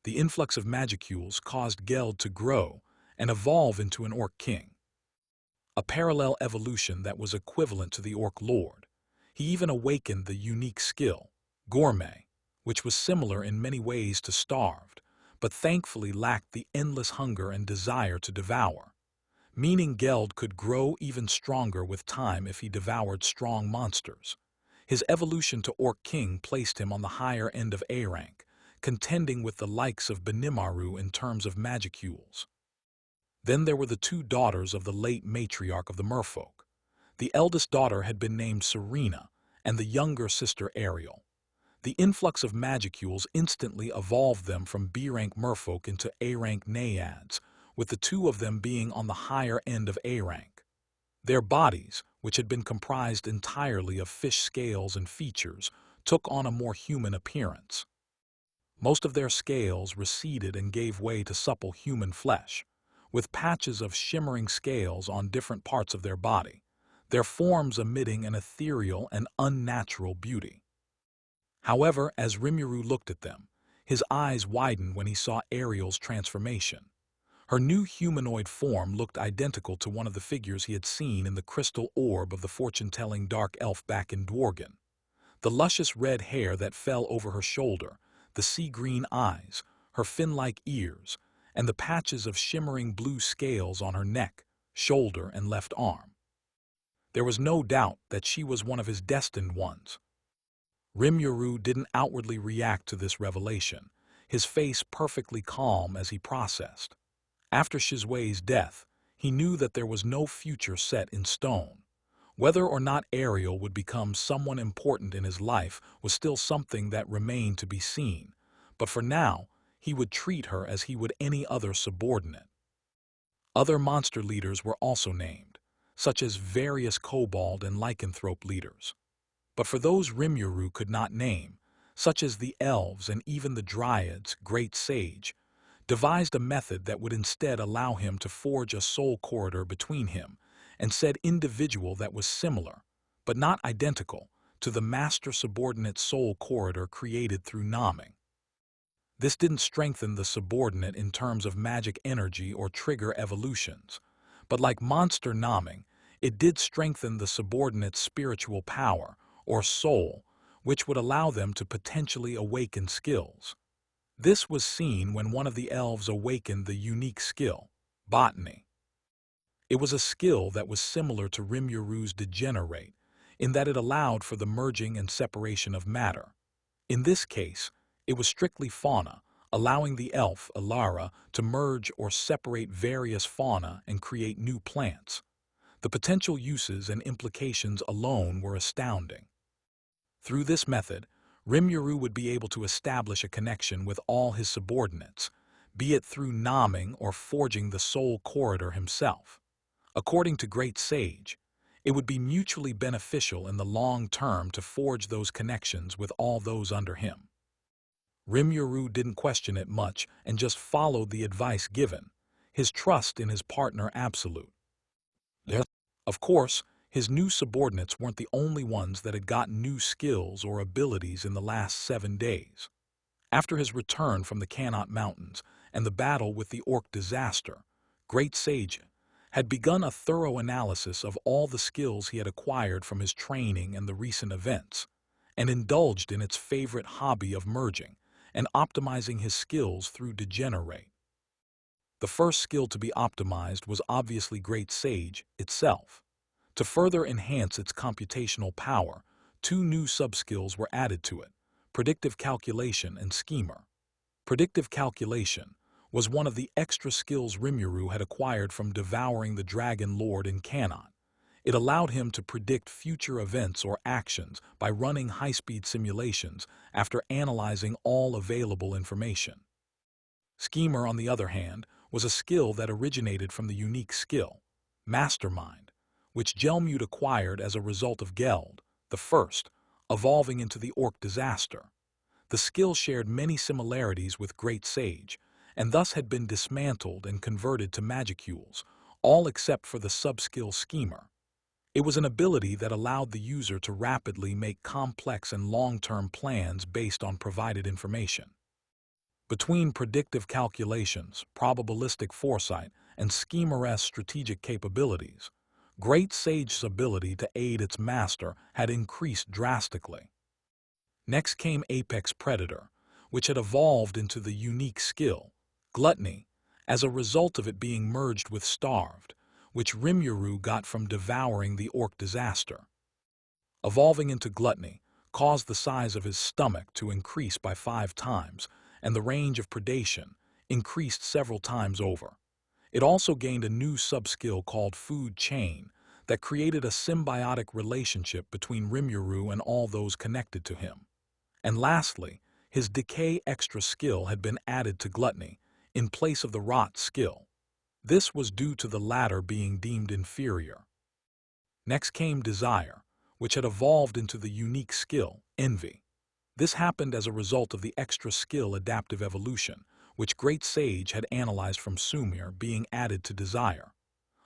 Speaker 1: The influx of magicules caused Geld to grow and evolve into an Orc king, a parallel evolution that was equivalent to the Orc Lord. He even awakened the unique skill, Gourmet, which was similar in many ways to Starved, but thankfully lacked the endless hunger and desire to devour, meaning Geld could grow even stronger with time if he devoured strong monsters. His evolution to Orc King placed him on the higher end of A rank, contending with the likes of Benimaru in terms of magicules. Then there were the two daughters of the late matriarch of the merfolk. The eldest daughter had been named Serena, and the younger sister Ariel. The influx of magicules instantly evolved them from B-rank merfolk into A-rank naiads, with the two of them being on the higher end of A rank. Their bodies, which had been comprised entirely of fish scales and features, took on a more human appearance. Most of their scales receded and gave way to supple human flesh, with patches of shimmering scales on different parts of their body, their forms emitting an ethereal and unnatural beauty. However, as Rimuru looked at them, his eyes widened when he saw Ariel's transformation. Her new humanoid form looked identical to one of the figures he had seen in the crystal orb of the fortune-telling dark elf back in Dworgen. The luscious red hair that fell over her shoulder, the sea-green eyes, her fin-like ears, and the patches of shimmering blue scales on her neck, shoulder, and left arm. There was no doubt that she was one of his destined ones. Rimuru didn't outwardly react to this revelation, his face perfectly calm as he processed. After Shizue's death, he knew that there was no future set in stone. Whether or not Ariel would become someone important in his life was still something that remained to be seen, but for now, he would treat her as he would any other subordinate. Other monster leaders were also named, such as various kobold and lycanthrope leaders. But for those Rimuru could not name, such as the elves and even the dryads, great sage, devised a method that would instead allow him to forge a soul corridor between him and said individual that was similar, but not identical, to the master-subordinate soul corridor created through naming. This didn't strengthen the subordinate in terms of magic energy or trigger evolutions, but like monster naming, it did strengthen the subordinate's spiritual power, or soul, which would allow them to potentially awaken skills. This was seen when one of the elves awakened the unique skill, botany. It was a skill that was similar to Rimuru's degenerate, in that it allowed for the merging and separation of matter. In this case, it was strictly fauna, allowing the elf, Alara, to merge or separate various fauna and create new plants. The potential uses and implications alone were astounding. Through this method, Rimuru would be able to establish a connection with all his subordinates, be it through naming or forging the soul corridor himself. According to Great Sage, it would be mutually beneficial in the long term to forge those connections with all those under him. Rimuru didn't question it much and just followed the advice given, his trust in his partner absolute. Of course, his new subordinates weren't the only ones that had gotten new skills or abilities in the last 7 days. After his return from the Cannot Mountains and the battle with the Orc disaster, Great Sage had begun a thorough analysis of all the skills he had acquired from his training and the recent events, and indulged in its favorite hobby of merging and optimizing his skills through degenerate. The first skill to be optimized was obviously Great Sage itself. To further enhance its computational power, 2 new subskills were added to it, predictive calculation and schemer. Predictive calculation was one of the extra skills Rimuru had acquired from devouring the Dragon Lord in Cannot. It allowed him to predict future events or actions by running high-speed simulations after analyzing all available information. Schemer, on the other hand, was a skill that originated from the unique skill, Mastermind, which Gelmute acquired as a result of Geld, the First, evolving into the Orc disaster. The skill shared many similarities with Great Sage, and thus had been dismantled and converted to magicules, all except for the subskill Schemer. It was an ability that allowed the user to rapidly make complex and long-term plans based on provided information. Between predictive calculations, probabilistic foresight, and Schemer's strategic capabilities, Great Sage's ability to aid its master had increased drastically. Next came Apex Predator, which had evolved into the unique skill, Gluttony, as a result of it being merged with Starved, which Rimuru got from devouring the Orc disaster. Evolving into Gluttony caused the size of his stomach to increase by 5 times, and the range of predation increased several times over. It also gained a new subskill called Food Chain that created a symbiotic relationship between Rimuru and all those connected to him. And lastly, his Decay extra skill had been added to Gluttony in place of the Rot skill. This was due to the latter being deemed inferior. Next came Desire, which had evolved into the unique skill, Envy. This happened as a result of the extra skill Adaptive Evolution, which Great Sage had analyzed from Sumir being added to Desire.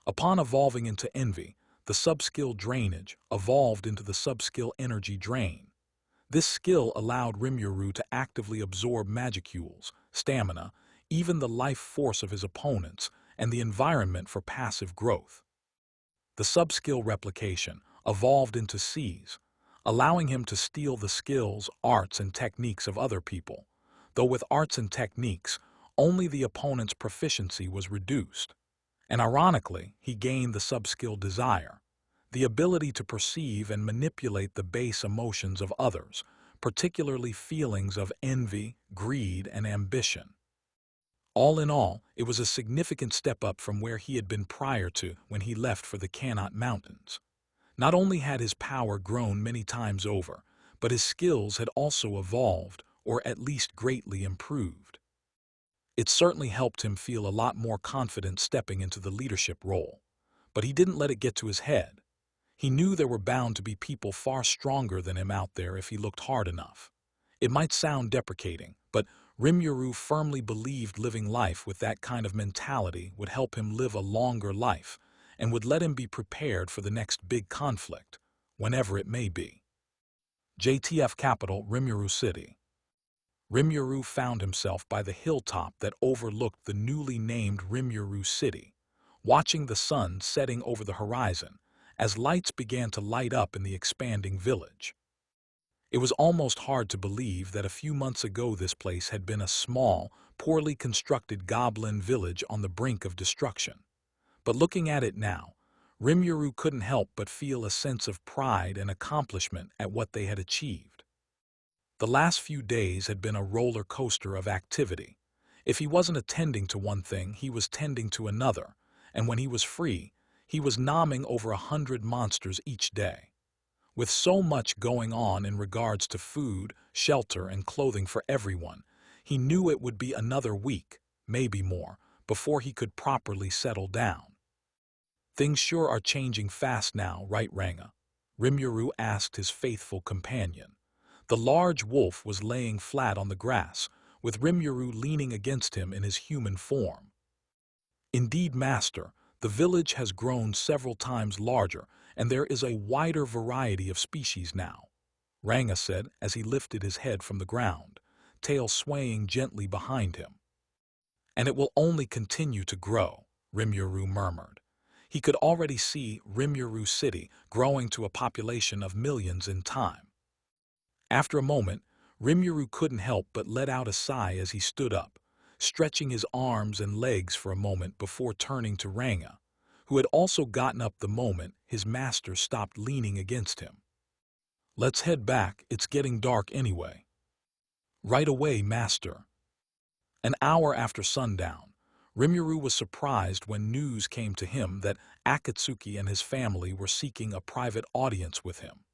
Speaker 1: Upon evolving into Envy, the subskill Drainage evolved into the subskill Energy Drain. This skill allowed Rimuru to actively absorb magicules, stamina, even the life force of his opponents, and the environment for passive growth. The subskill Replication evolved into Seize, allowing him to steal the skills, arts, and techniques of other people, though with arts and techniques, only the opponent's proficiency was reduced. And ironically, he gained the subskill Desire, the ability to perceive and manipulate the base emotions of others, particularly feelings of envy, greed, and ambition. All in all, it was a significant step up from where he had been prior to when he left for the Cannot Mountains. Not only had his power grown many times over, but his skills had also evolved, or at least greatly improved. It certainly helped him feel a lot more confident stepping into the leadership role, but he didn't let it get to his head. He knew there were bound to be people far stronger than him out there if he looked hard enough. It might sound deprecating, but Rimuru firmly believed living life with that kind of mentality would help him live a longer life and would let him be prepared for the next big conflict, whenever it may be. JTF capital, Rimuru City. Rimuru found himself by the hilltop that overlooked the newly named Rimuru City, watching the sun setting over the horizon as lights began to light up in the expanding village. It was almost hard to believe that a few months ago this place had been a small, poorly constructed goblin village on the brink of destruction. But looking at it now, Rimuru couldn't help but feel a sense of pride and accomplishment at what they had achieved. The last few days had been a roller coaster of activity. If he wasn't attending to one thing, he was tending to another, and when he was free, he was nomming over 100 monsters each day. With so much going on in regards to food, shelter, and clothing for everyone, he knew it would be another week, maybe more, before he could properly settle down. Things sure are changing fast now, right, Ranga? Rimuru asked his faithful companion. The large wolf was laying flat on the grass, with Rimuru leaning against him in his human form. Indeed, master, the village has grown several times larger, and there is a wider variety of species now, Ranga said as he lifted his head from the ground, tail swaying gently behind him. And it will only continue to grow, Rimuru murmured. He could already see Rimuru City growing to a population of millions in time. After a moment, Rimuru couldn't help but let out a sigh as he stood up, stretching his arms and legs for a moment before turning to Ranga, who had also gotten up the moment his master stopped leaning against him. Let's head back, it's getting dark anyway. Right away, master. An hour after sundown, Rimuru was surprised when news came to him that Akatsuki and his family were seeking a private audience with him.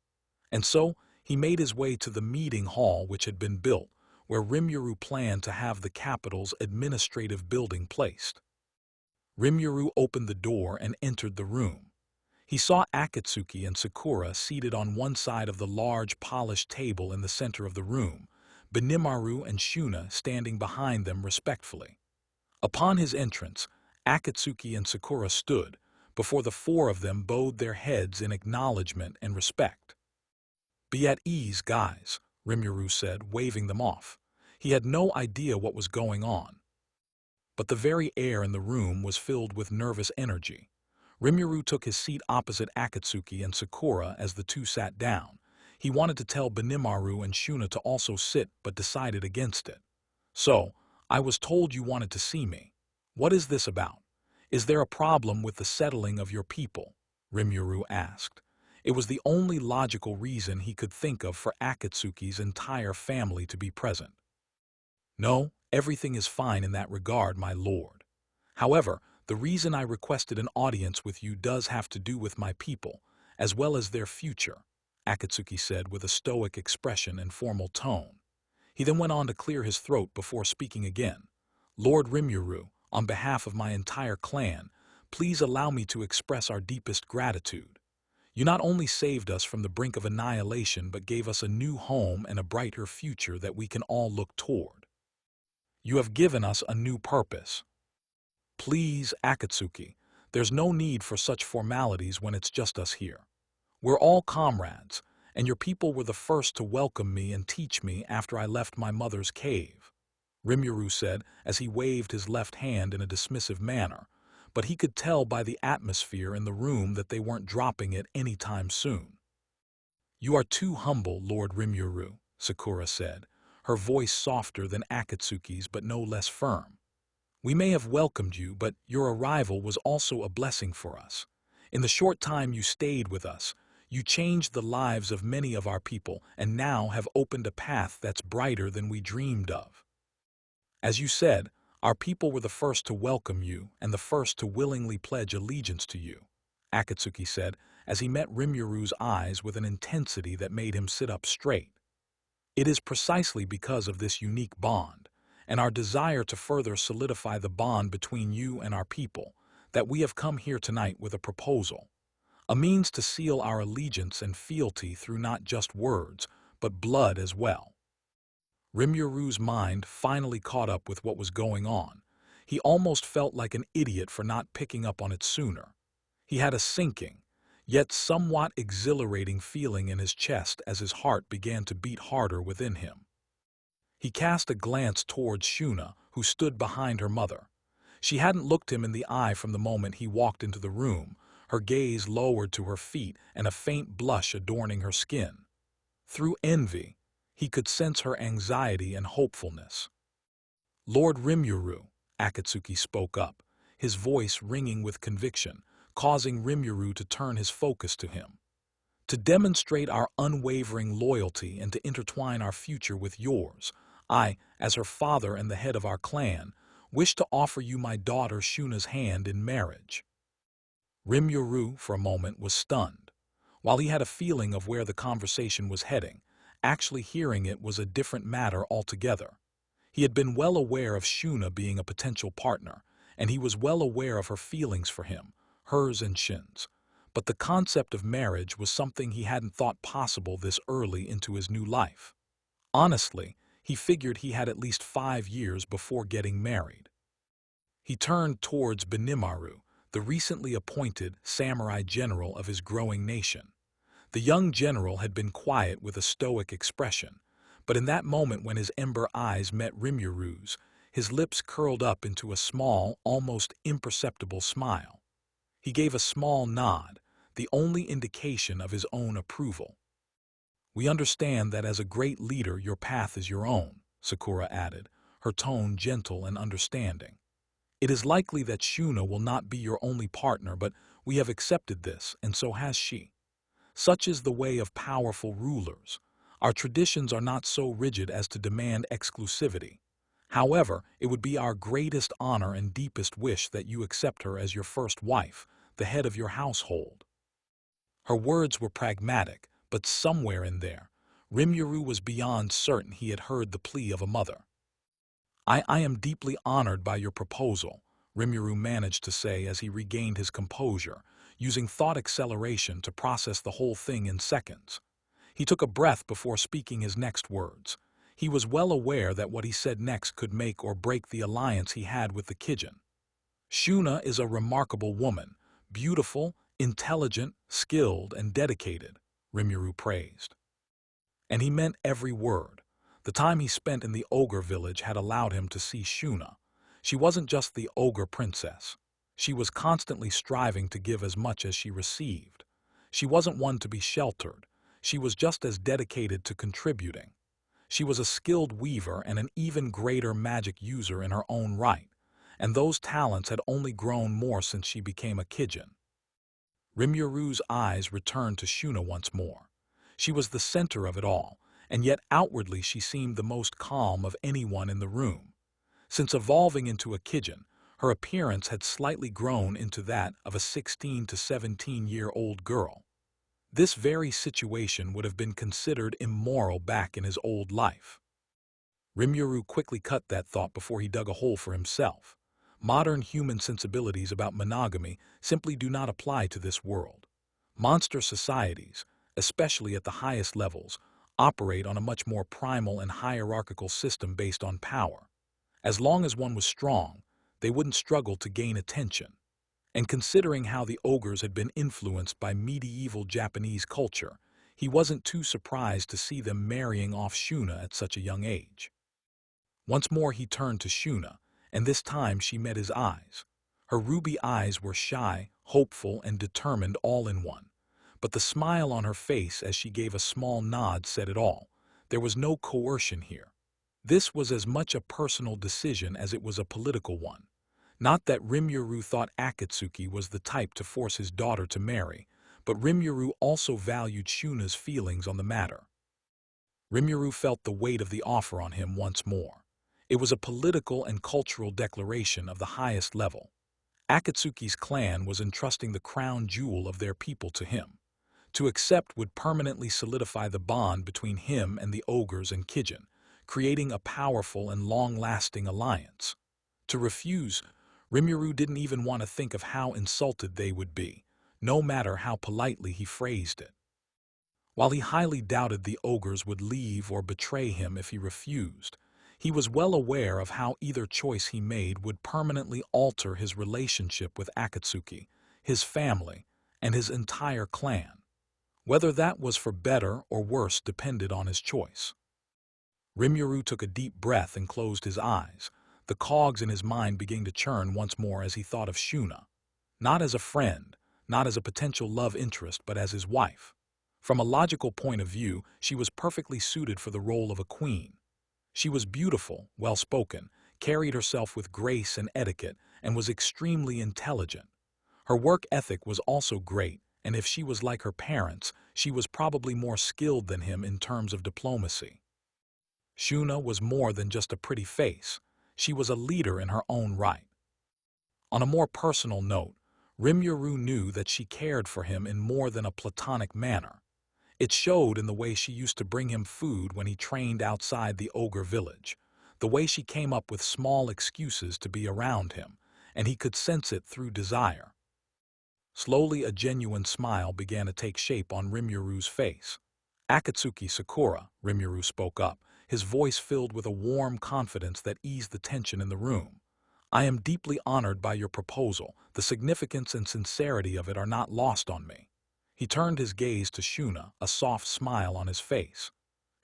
Speaker 1: And so, he made his way to the meeting hall which had been built, where Rimuru planned to have the capital's administrative building placed. Rimuru opened the door and entered the room. He saw Akatsuki and Sakura seated on one side of the large polished table in the center of the room, Benimaru and Shuna standing behind them respectfully. Upon his entrance, Akatsuki and Sakura stood, before the four of them bowed their heads in acknowledgement and respect. Be at ease, guys, Rimuru said, waving them off. He had no idea what was going on. But the very air in the room was filled with nervous energy. Rimuru took his seat opposite Akatsuki and Sakura as the two sat down. He wanted to tell Benimaru and Shuna to also sit but decided against it. So, I was told you wanted to see me. What is this about? Is there a problem with the settling of your people? Rimuru asked. It was the only logical reason he could think of for Akatsuki's entire family to be present. No, everything is fine in that regard, my lord. However, the reason I requested an audience with you does have to do with my people, as well as their future, Akatsuki said with a stoic expression and formal tone. He then went on to clear his throat before speaking again. Lord Rimuru, on behalf of my entire clan, please allow me to express our deepest gratitude. You not only saved us from the brink of annihilation but gave us a new home and a brighter future that we can all look toward. You have given us a new purpose. Please, Akatsuki, there's no need for such formalities when it's just us here. We're all comrades, and your people were the first to welcome me and teach me after I left my mother's cave, Rimuru said as he waved his left hand in a dismissive manner, but he could tell by the atmosphere in the room that they weren't dropping it any time soon. You are too humble, Lord Rimuru, Sakura said, her voice softer than Akatsuki's but no less firm. We may have welcomed you, but your arrival was also a blessing for us. In the short time you stayed with us, you changed the lives of many of our people and now have opened a path that's brighter than we dreamed of. As you said, our people were the first to welcome you and the first to willingly pledge allegiance to you, Akatsuki said as he met Rimuru's eyes with an intensity that made him sit up straight. It is precisely because of this unique bond, and our desire to further solidify the bond between you and our people, that we have come here tonight with a proposal, a means to seal our allegiance and fealty through not just words, but blood as well. Rimuru's mind finally caught up with what was going on. He almost felt like an idiot for not picking up on it sooner. He had a sinking, yet somewhat exhilarating feeling in his chest as his heart began to beat harder within him. He cast a glance towards Shuna, who stood behind her mother. She hadn't looked him in the eye from the moment he walked into the room, her gaze lowered to her feet and a faint blush adorning her skin. Through envy, he could sense her anxiety and hopefulness. "Lord Rimuru," Akatsuki spoke up, his voice ringing with conviction, causing Rimuru to turn his focus to him. "To demonstrate our unwavering loyalty and to intertwine our future with yours, I, as her father and the head of our clan, wish to offer you my daughter Shuna's hand in marriage." Rimuru, for a moment, was stunned. While he had a feeling of where the conversation was heading, actually hearing it was a different matter altogether. He had been well aware of Shuna being a potential partner, and he was well aware of her feelings for him, hers and Shin's. But the concept of marriage was something he hadn't thought possible this early into his new life. Honestly, he figured he had at least 5 years before getting married. He turned towards Benimaru, the recently appointed samurai general of his growing nation. The young general had been quiet with a stoic expression, but in that moment when his ember eyes met Rimuru's, his lips curled up into a small, almost imperceptible smile. He gave a small nod, the only indication of his own approval. "We understand that as a great leader your path is your own," Sakura added, her tone gentle and understanding. "It is likely that Shuna will not be your only partner, but we have accepted this, and so has she. Such is the way of powerful rulers. Our traditions are not so rigid as to demand exclusivity. However, it would be our greatest honor and deepest wish that you accept her as your first wife, the head of your household." Her words were pragmatic, but somewhere in there, Rimuru was beyond certain he had heard the plea of a mother. I am deeply honored by your proposal," Rimuru managed to say as he regained his composure, using thought acceleration to process the whole thing in seconds. He took a breath before speaking his next words. He was well aware that what he said next could make or break the alliance he had with the Kijin. "Shuna is a remarkable woman, beautiful, intelligent, skilled, and dedicated," Rimuru praised. And he meant every word. The time he spent in the ogre village had allowed him to see Shuna. She wasn't just the ogre princess. She was constantly striving to give as much as she received. She wasn't one to be sheltered. She was just as dedicated to contributing. She was a skilled weaver and an even greater magic user in her own right, and those talents had only grown more since she became a Kijin. Rimuru's eyes returned to Shuna once more. She was the center of it all, and yet outwardly she seemed the most calm of anyone in the room. Since evolving into a Kijin, her appearance had slightly grown into that of a 16 to 17-year-old girl. This very situation would have been considered immoral back in his old life. Rimuru quickly cut that thought before he dug a hole for himself. Modern human sensibilities about monogamy simply do not apply to this world. Monster societies, especially at the highest levels, operate on a much more primal and hierarchical system based on power. As long as one was strong, they wouldn't struggle to gain attention. And considering how the ogres had been influenced by medieval Japanese culture, he wasn't too surprised to see them marrying off Shuna at such a young age. Once more he turned to Shuna, and this time she met his eyes. Her ruby eyes were shy, hopeful, and determined all in one. But the smile on her face as she gave a small nod said it all. There was no coercion here. This was as much a personal decision as it was a political one. Not that Rimuru thought Akatsuki was the type to force his daughter to marry, but Rimuru also valued Shuna's feelings on the matter. Rimuru felt the weight of the offer on him once more. It was a political and cultural declaration of the highest level. Akatsuki's clan was entrusting the crown jewel of their people to him. To accept would permanently solidify the bond between him and the ogres and Kijin, creating a powerful and long-lasting alliance. To refuse, Rimuru didn't even want to think of how insulted they would be, no matter how politely he phrased it. While he highly doubted the ogres would leave or betray him if he refused, he was well aware of how either choice he made would permanently alter his relationship with Akatsuki, his family, and his entire clan. Whether that was for better or worse depended on his choice. Rimuru took a deep breath and closed his eyes. The cogs in his mind began to churn once more as he thought of Shuna. Not as a friend, not as a potential love interest, but as his wife. From a logical point of view, she was perfectly suited for the role of a queen. She was beautiful, well-spoken, carried herself with grace and etiquette, and was extremely intelligent. Her work ethic was also great, and if she was like her parents, she was probably more skilled than him in terms of diplomacy. Shuna was more than just a pretty face. She was a leader in her own right. On a more personal note, Rimuru knew that she cared for him in more than a platonic manner. It showed in the way she used to bring him food when he trained outside the ogre village, the way she came up with small excuses to be around him, and he could sense it through desire. Slowly a genuine smile began to take shape on Rimuru's face. "Akatsuki Sakura," Rimuru spoke up, his voice filled with a warm confidence that eased the tension in the room. "I am deeply honored by your proposal. The significance and sincerity of it are not lost on me." He turned his gaze to Shuna, a soft smile on his face.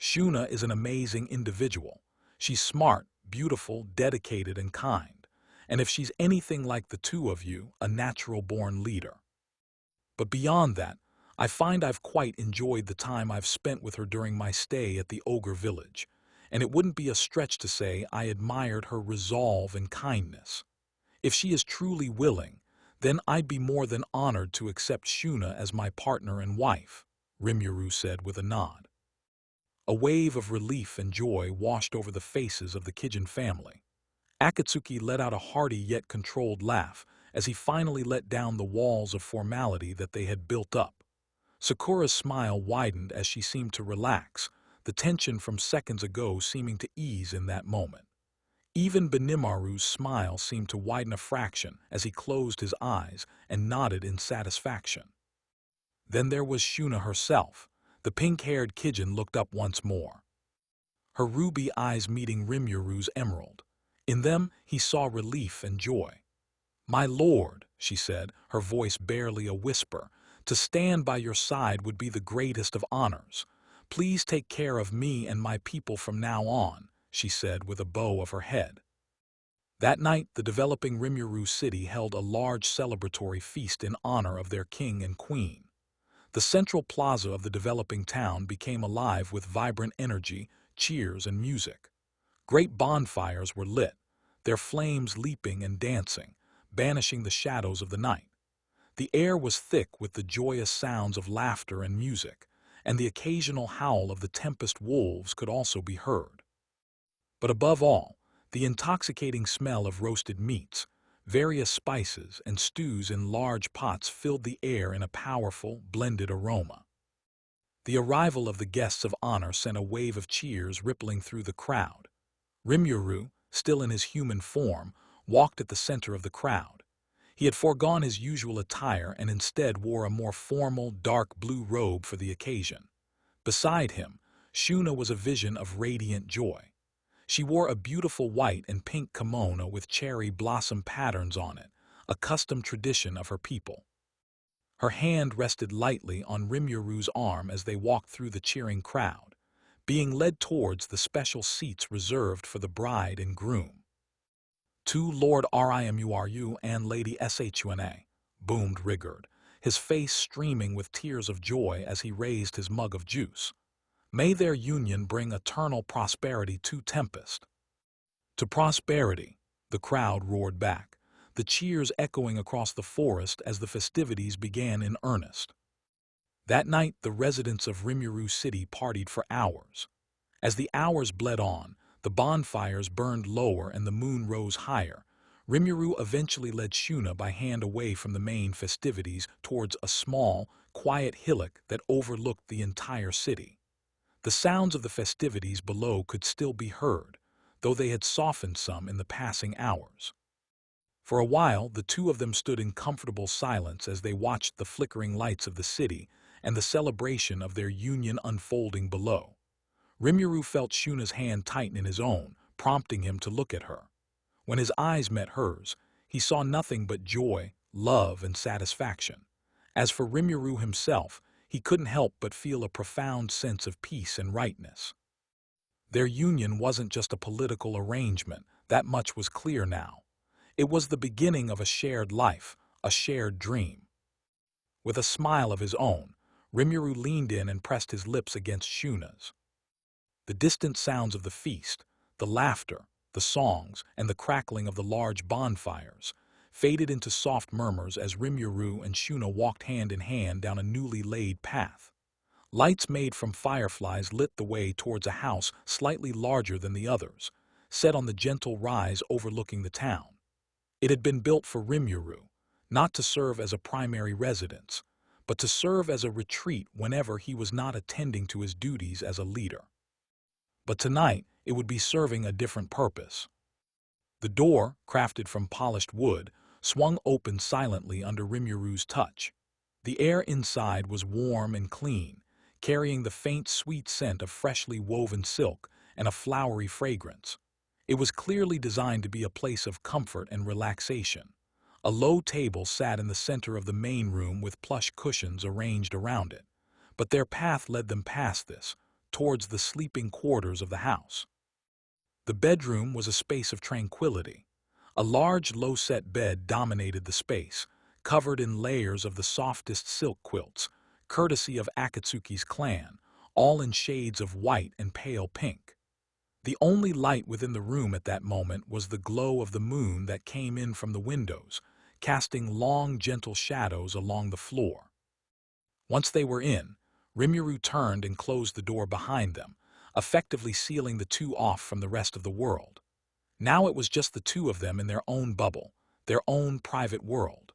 Speaker 1: "Shuna is an amazing individual. She's smart, beautiful, dedicated, and kind. And if she's anything like the two of you, a natural-born leader. But beyond that, I find I've quite enjoyed the time I've spent with her during my stay at the ogre village, and it wouldn't be a stretch to say I admired her resolve and kindness. If she is truly willing, then I'd be more than honored to accept Shuna as my partner and wife," Rimuru said with a nod. A wave of relief and joy washed over the faces of the Kijin family. Akatsuki let out a hearty yet controlled laugh as he finally let down the walls of formality that they had built up. Sakura's smile widened as she seemed to relax, the tension from seconds ago seeming to ease in that moment. Even Benimaru's smile seemed to widen a fraction as he closed his eyes and nodded in satisfaction. Then there was Shuna herself. The pink-haired Kijin looked up once more, her ruby eyes meeting Rimuru's emerald. In them, he saw relief and joy. "My lord," she said, her voice barely a whisper, "to stand by your side would be the greatest of honors. Please take care of me and my people from now on," she said with a bow of her head. That night, the developing Rimuru city held a large celebratory feast in honor of their king and queen. The central plaza of the developing town became alive with vibrant energy, cheers, and music. Great bonfires were lit, their flames leaping and dancing, banishing the shadows of the night. The air was thick with the joyous sounds of laughter and music, and the occasional howl of the Tempest wolves could also be heard. But above all, the intoxicating smell of roasted meats, various spices, and stews in large pots filled the air in a powerful, blended aroma. The arrival of the guests of honor sent a wave of cheers rippling through the crowd. Rimuru, still in his human form, walked at the center of the crowd. He had foregone his usual attire and instead wore a more formal, dark blue robe for the occasion. Beside him, Shuna was a vision of radiant joy. She wore a beautiful white and pink kimono with cherry blossom patterns on it, a custom tradition of her people. Her hand rested lightly on Rimuru's arm as they walked through the cheering crowd, being led towards the special seats reserved for the bride and groom. "To Lord Rimuru and Lady Shuna," boomed Rigurd, his face streaming with tears of joy as he raised his mug of juice. "May their union bring eternal prosperity to Tempest." "To prosperity," the crowd roared back, the cheers echoing across the forest as the festivities began in earnest. That night, the residents of Rimuru City partied for hours. As the hours bled on, the bonfires burned lower and the moon rose higher. Rimuru eventually led Shuna by hand away from the main festivities towards a small, quiet hillock that overlooked the entire city. The sounds of the festivities below could still be heard, though they had softened some in the passing hours. For a while, the two of them stood in comfortable silence as they watched the flickering lights of the city and the celebration of their union unfolding below. Rimuru felt Shuna's hand tighten in his own, prompting him to look at her. When his eyes met hers, he saw nothing but joy, love, and satisfaction. As for Rimuru himself, he couldn't help but feel a profound sense of peace and rightness. Their union wasn't just a political arrangement, that much was clear now. It was the beginning of a shared life, a shared dream. With a smile of his own, Rimuru leaned in and pressed his lips against Shuna's. The distant sounds of the feast, the laughter, the songs, and the crackling of the large bonfires faded into soft murmurs as Rimuru and Shuna walked hand in hand down a newly laid path. Lights made from fireflies lit the way towards a house slightly larger than the others, set on the gentle rise overlooking the town. It had been built for Rimuru, not to serve as a primary residence, but to serve as a retreat whenever he was not attending to his duties as a leader. But tonight, it would be serving a different purpose. The door, crafted from polished wood, swung open silently under Rimuru's touch. The air inside was warm and clean, carrying the faint sweet scent of freshly woven silk and a flowery fragrance. It was clearly designed to be a place of comfort and relaxation. A low table sat in the center of the main room with plush cushions arranged around it, but their path led them past this, towards the sleeping quarters of the house. The bedroom was a space of tranquility. A large, low-set bed dominated the space, covered in layers of the softest silk quilts, courtesy of Akatsuki's clan, all in shades of white and pale pink. The only light within the room at that moment was the glow of the moon that came in from the windows, casting long, gentle shadows along the floor. Once they were in, Rimuru turned and closed the door behind them, effectively sealing the two off from the rest of the world. Now it was just the two of them in their own bubble, their own private world.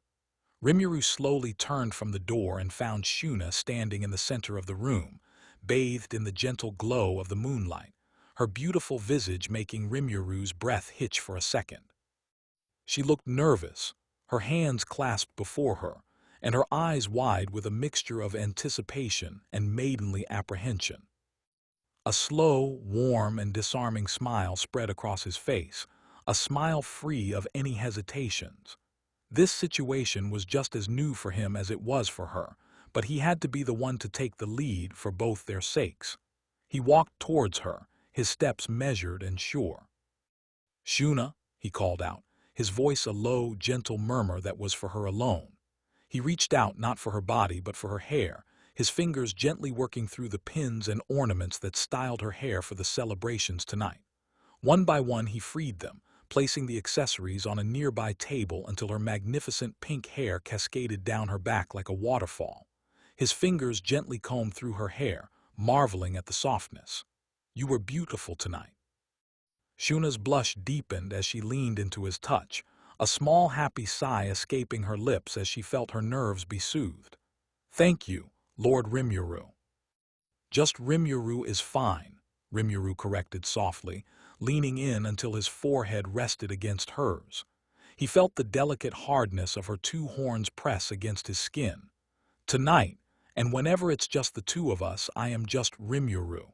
Speaker 1: Rimuru slowly turned from the door and found Shuna standing in the center of the room, bathed in the gentle glow of the moonlight, her beautiful visage making Rimuru's breath hitch for a second. She looked nervous, her hands clasped before her, and her eyes wide with a mixture of anticipation and maidenly apprehension. A slow, warm, and disarming smile spread across his face, a smile free of any hesitations. This situation was just as new for him as it was for her, but he had to be the one to take the lead for both their sakes. He walked towards her, his steps measured and sure. "Shuna," he called out, his voice a low, gentle murmur that was for her alone. He reached out not for her body but for her hair, his fingers gently working through the pins and ornaments that styled her hair for the celebrations tonight. One by one he freed them, placing the accessories on a nearby table until her magnificent pink hair cascaded down her back like a waterfall. His fingers gently combed through her hair, marveling at the softness. "You were beautiful tonight." Shuna's blush deepened as she leaned into his touch, a small happy sigh escaping her lips as she felt her nerves be soothed. "Thank you, Lord Rimuru." "Just Rimuru is fine," Rimuru corrected softly, leaning in until his forehead rested against hers. He felt the delicate hardness of her two horns press against his skin. "Tonight, and whenever it's just the two of us, I am just Rimuru."